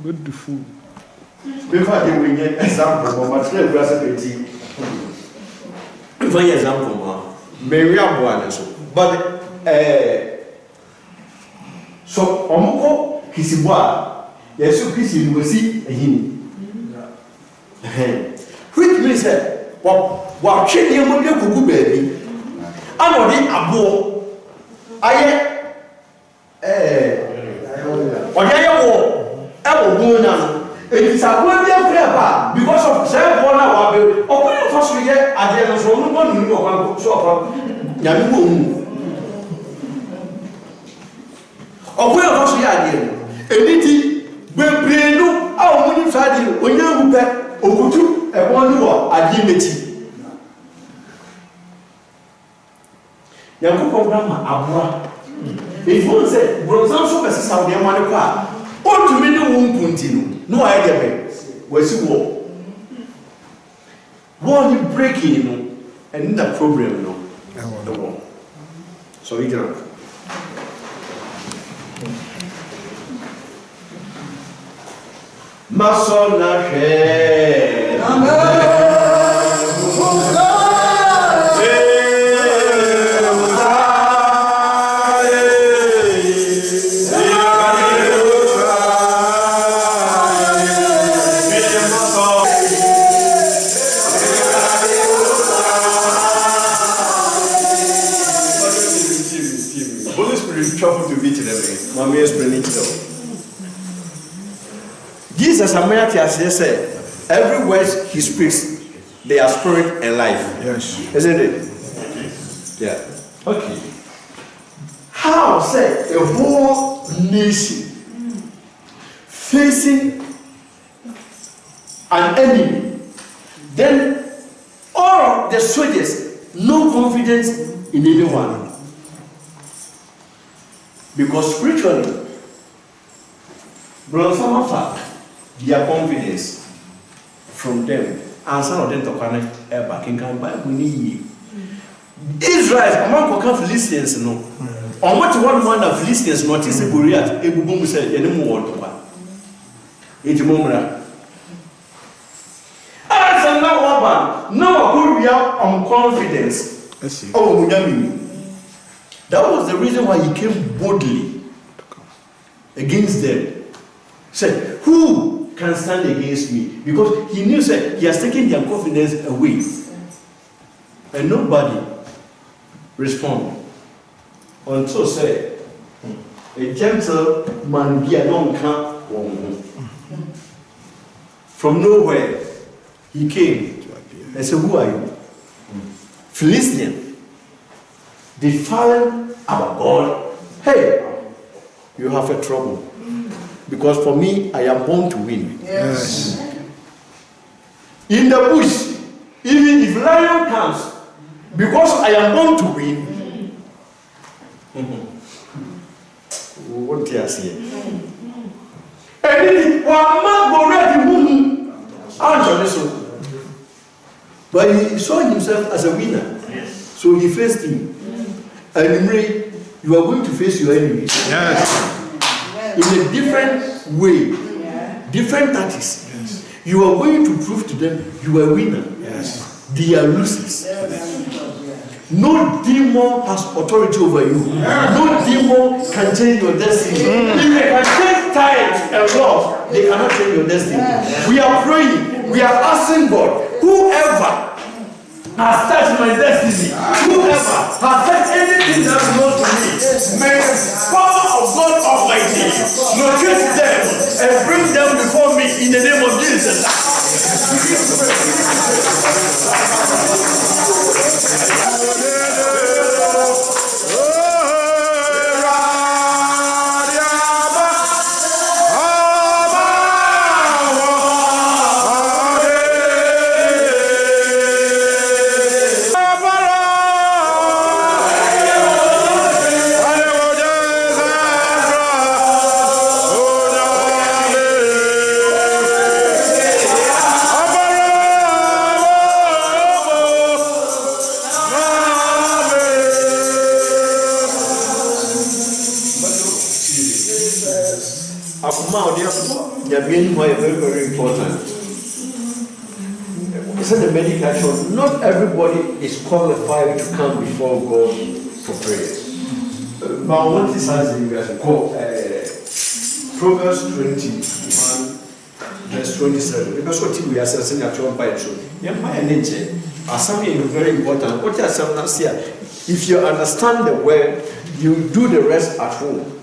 Good the food. Before they will get example for material recipe. Before example, Mary Abuana. But so Omoko Kisibwa, yes, you kiss you will see him. Which means that what children will be a good baby. I'm already a boy. I it is a good prayer because of self one hour. Or when you first get at the end of one so Ọkọ yẹn ọsọ yẹ adìẹ no. Èmi ti bebree no a ọmọ ní fàdí onye ewu pẹ òkùtù ẹ̀wọ̀n ni wọ adìẹ mẹ́tì. Yẹn kó program aboa. Èyí wọ́n sẹ́ bùrọ̀sán so bẹ̀ sísá ọ̀dẹ̀ ẹ̀wọ̀n ni kọ́ a ó tún mi ní wọn kùntì no ní wọ́n ayé dẹ̀ bẹ̀ wọ́n si wọ́. Wọ́n ní breaking no ẹni na problem no ẹ̀wọ̀n. So we can. Masona she. Holy Spirit trouble to be to them. Mommy is bringing it up. Jesus said, every word he speaks, they are spirit and life. Yes. Isn't it? Yeah. Okay. How say a whole nation facing an enemy, then all the soldiers no confidence in anyone. Because spiritually, brother, some of their confidence from them, and some of them to connect back in Canada. We need Israel among the Philistines. No, on what one of Philistines notice a Goliath, a boom said, any more to one. It's Mumra. As a now good we are on confidence. Oh, Munyami. That was the reason why he came boldly against them. Said, who can stand against me? Because he knew that he has taken their confidence away. And nobody responded. Until say, a gentleman be a long camp. From nowhere, he came. I said, who are you? Philistine. Defying our God. Hey, you have a trouble. Because for me, I am born to win. Yes. In the bush, even if lion comes, because I am born to win, what do you say? And then one man already won. Answer this. But he saw himself as a winner. So he faced him. And you are going to face your enemies. Yes. In a different way, different tactics. Yes. You are going to prove to them you are a winner. Yes. They are losers. No demon has authority over you. No demon can change your destiny. If they can change times and laws, they cannot change your destiny. We are praying. We are asking God, whoever has touched my destiny, whoever has touched anything that belongs to me, may the power of God Almighty locate them and bring them before me in the name of Jesus. Very, very important. It's in the medication. Not everybody is qualified to come before God for prayers. But what is as called Proverbs 21, verse 27. Because what we are saying at your Bible, something very important. What you are saying, if you understand the word, you do the rest at home.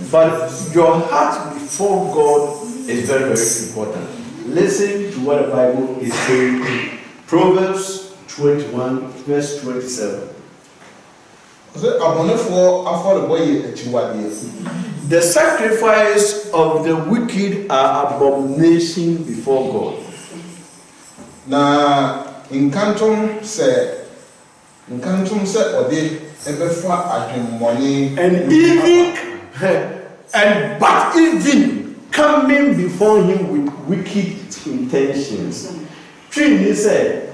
But your heart before God is very, very important. Listen to what the Bible is saying. Proverbs 21, verse 27. The sacrifice of the wicked are abomination before God. Na inkantum se ode ebefa adwemmone but even coming before him with wicked intentions. Trini said,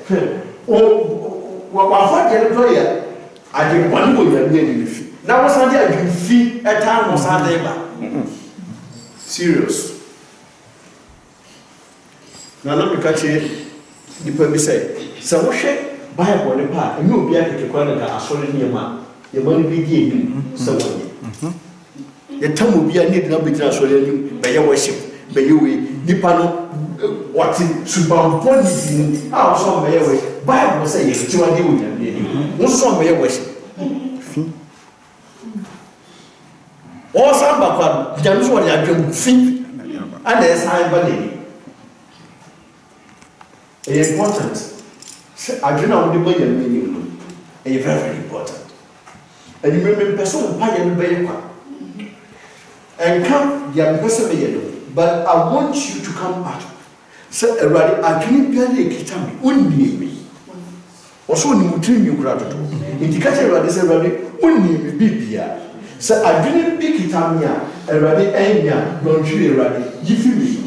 I didn't want to go now was I did fee a time was I serious. Now let me catch it. The person say, so what shit Bible the part and you'll be able to call it a solid near man. Your money be given someone. The time will be a need not be translated by your worship, by your way, Nipano, what in Subamponis, how some by your way. Bible say, you are doing no song by your worship. Or some Bapa, James, what I can think, and there's high body. Important. I do not want to be a meaning. Very important. And you remember, person, pay and pay. And come, young person, but I want you to come out. So, I can't be a kitchen, only me. Also, you will tell you gratitude. Indicated by this, only me. So, I didn't pick it up here, and ready, and don't you ready? Give me,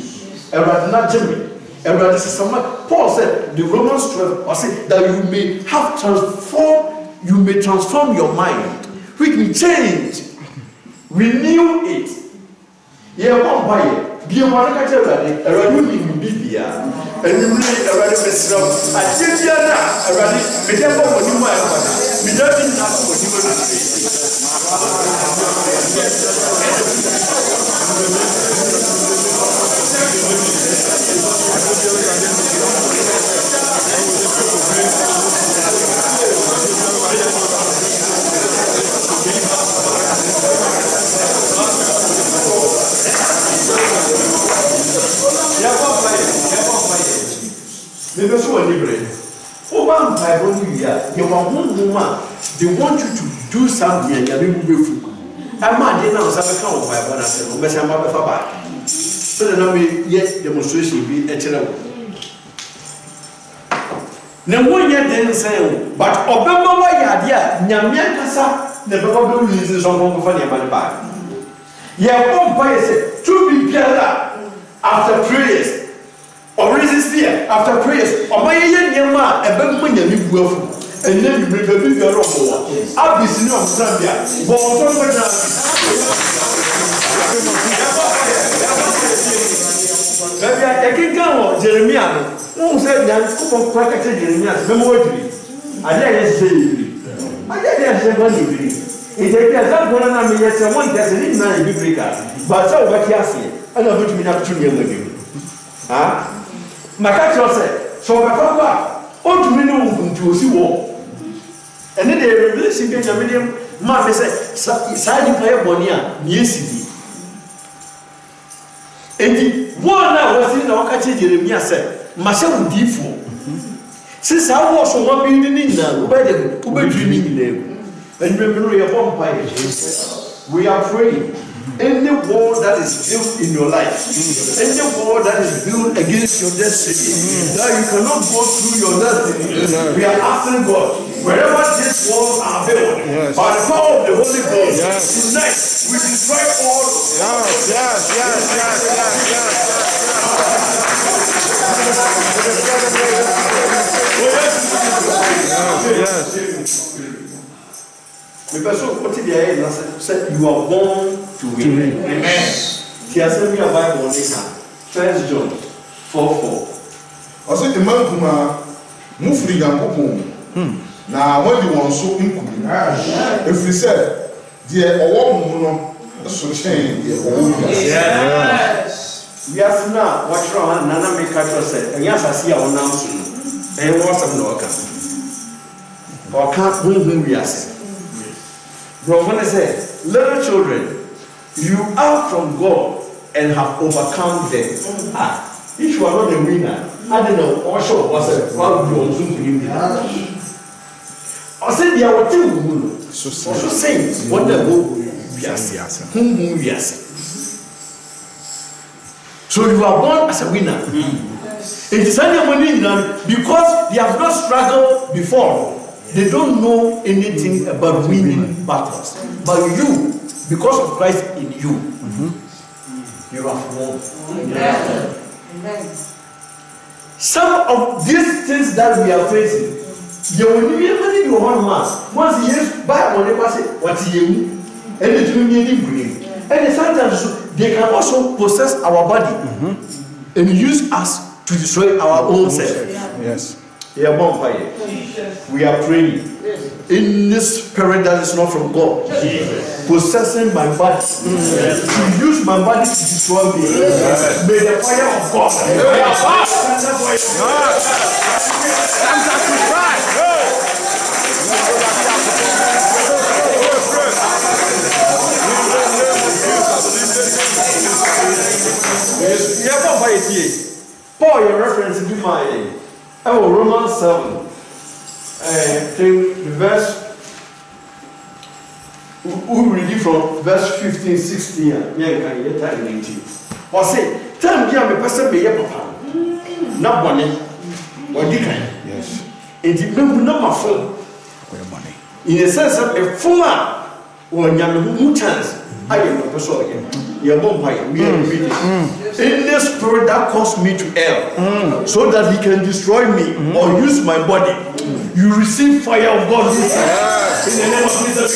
and not Jimmy. Paul said, the Romans 12, I said that you may transform your mind, which will change, renew it. Yeah, one by it. Be a one catch already, a running Bibia, and you really already messed up. I did already, we never want you my one. We don't need that for you. They want you to do something and you're moving. I'm not dinner on some account of my one. I said, so then yes, demonstration be a terrible. No one yet didn't say, but Obama, my idea, Namiakasa, the Bible reasons on one for the back. Yeah, one by said, to be together after prayers. Or resist fear after prayers. Or my young man, a big money and then you bring a big girl of war. I'll be seen on Zambia. I can't go, Jeremiah. Who said that Coupon Cracker Jeremiah's memory? I dare say, I dare say, one degree. It appears that one of them is one doesn't need nine breaker. But so what you say, I know what you mean up to you with you. Ah? Makacho said, so Papa, what do we know to see war? And then they release in Benjamin, Mamma said, signing prayer bonia, yes, and one hour was in our catcher, Jeremiah said, Marcel Defo. Since I was so one building in now, who dreaming in them. And remember your vampire, we are praying. Any war that is built in your life, any war that is built against your destiny, that you cannot go through your destiny, we are asking God, wherever these walls are built, by the power of the Holy Ghost, tonight we destroy all. The person put it there and said, you are born to win. Amen. He has sent me a Bible on this hand. 1 John 4:4. I said, the man who moved the young now when you want so including. If we said, dear, or one so change, yes. We are now, what's wrong? Nana make a said, and yes, I see our announcement. And what's a blocker? Or can't win we are saying. Romans says, little children, you are from God and have overcome them. If you are not a winner, I don't know, also was a proud I said, "You are two." So saying, "What the book? Yes. So you are born as a winner. It is only because they have not struggled before. They don't know anything about winning battles. But you, because of Christ in you, you have won. Amen. Some of these things that we are facing, you will never do one mass. Once you use Bible, never say what you and it will be. And sometimes they can also possess our body and use us to destroy our own self. Yes. We are born fire. We are praying in this spirit that is not from God. Possessing my body to use my body to destroy me. May the fire of God. Paul, your reference to my Romans 7, verse. We read it from verse 15, 16, and 19. Or say, tell me, I'm a person, be a papa. Not money. What did I? Yes. It depends on my phone. Money. In a sense of a fuller or young chance. I am a person again. You're born by me. In the spirit that caused me to err, so that he can destroy me or use my body. You receive fire of God this time. In the name of Jesus.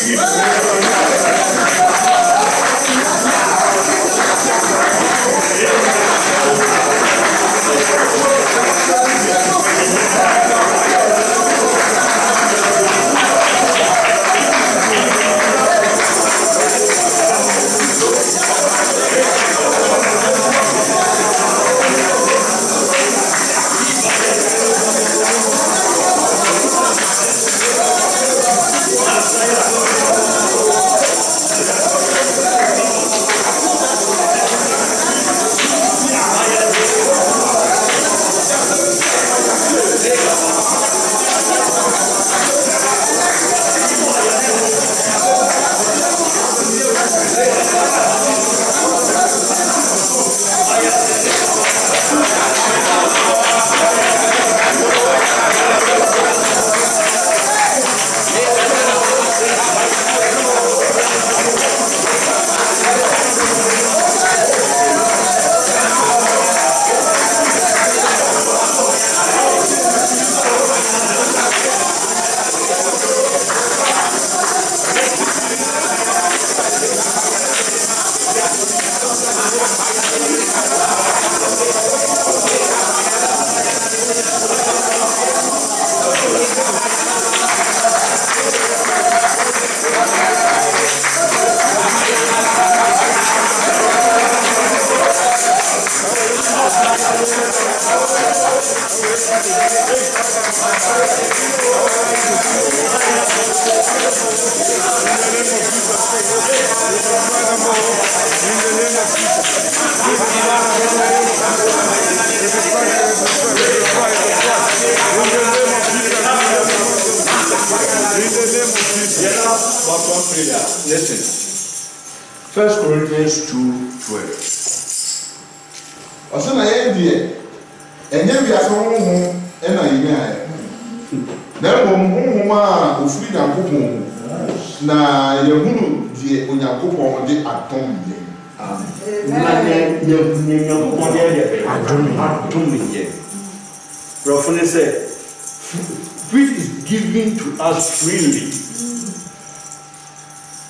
Listen. 1 Corinthians 2:12. Ọsẹ na yẹn diẹ, ẹnyẹ bi asọ huhun ẹna yìí ní ayẹ. Na ẹbùn huhun a òfin Nyankopɔn na yẹhunu diẹ Onyankopɔn de atọ́m yẹ. Na Nyankopɔn de yẹ atọ́m yẹ. Rọ̀fúnni sẹ́, which is given to us freely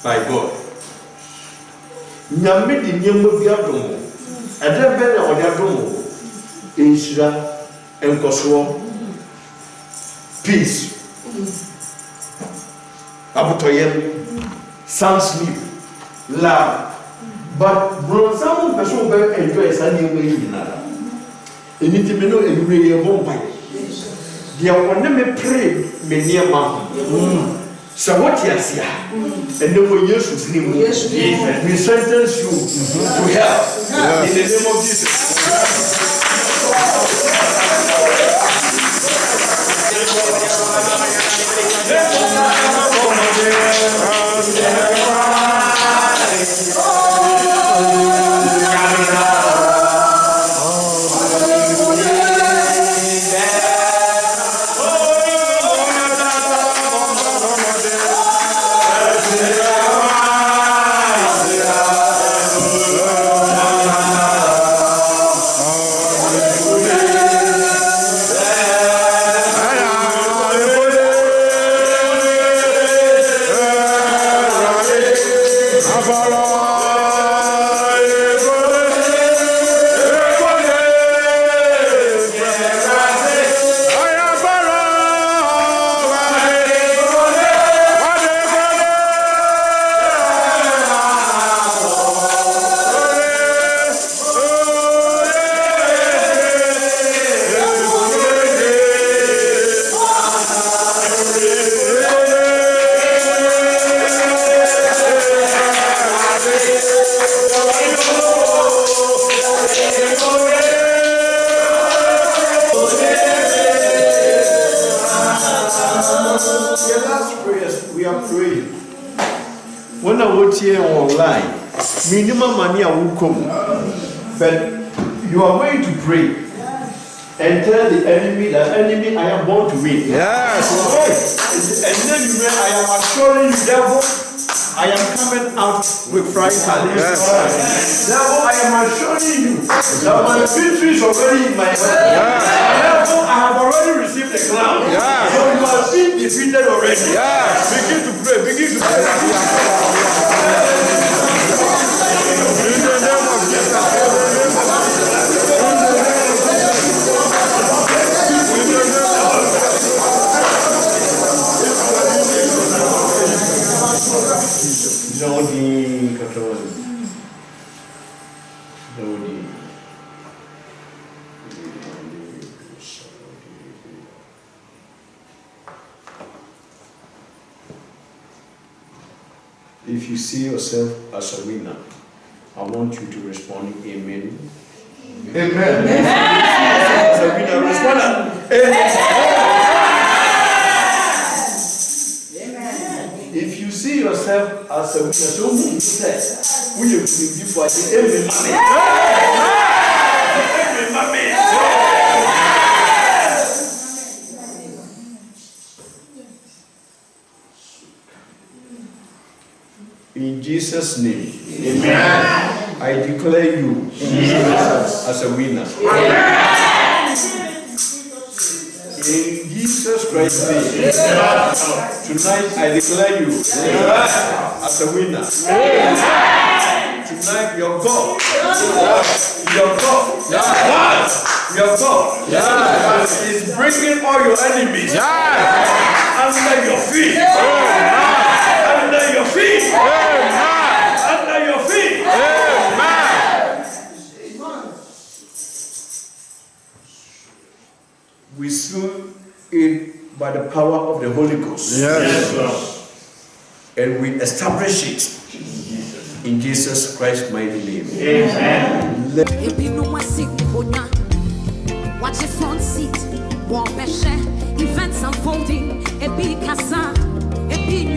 by God. Nyame di nneɛma bi adom wo. Ɛdɛ bɛn na ɔde adom wo? Nhyira, nkɔsoɔ, peace, abotɔyɛm, sound sleep, love. But bronsam pɛ so bɛ enjoy saa nneɛma yi nyinaa. Ɛni ti mi no ewura yɛ bɔ mpa yi. Deɛ ɔne me pray me nneɛma ho. So what you see, and then when Jesus name, we sentence you to hell in the name of Jesus. When I was here online, minimum money I will come. But you are going to pray and tell the enemy that enemy I am born to win. Yes. And then you know I am assuring you, devil, I am coming out with frying pan. Yes. Devil, I am assuring you that my victory is already in my hand. Yes. Devil, I have already received the crown. Yes. So you are being defeated already. Yes. Begin to pray. Begin to pray. In the name of Zodi Katoli. Zodi. If you see yourself as a winner, I want you to respond amen. Amen. As a winner, respond amen. If you see yourself as a winner, so who says, who you will be for the amen, mommy. Amen, mommy. In Jesus' name, amen. I declare you as a winner. In Jesus Christ's name, tonight I declare you as a winner. Tonight your God, is bringing all your enemies under your feet. Under your feet. Under your feet. We seal it by the power of the Holy Ghost. Yes. And we establish it in Jesus Christ's mighty name. Amen. Watch your front seat, walk that events unfolding, it be casa, it be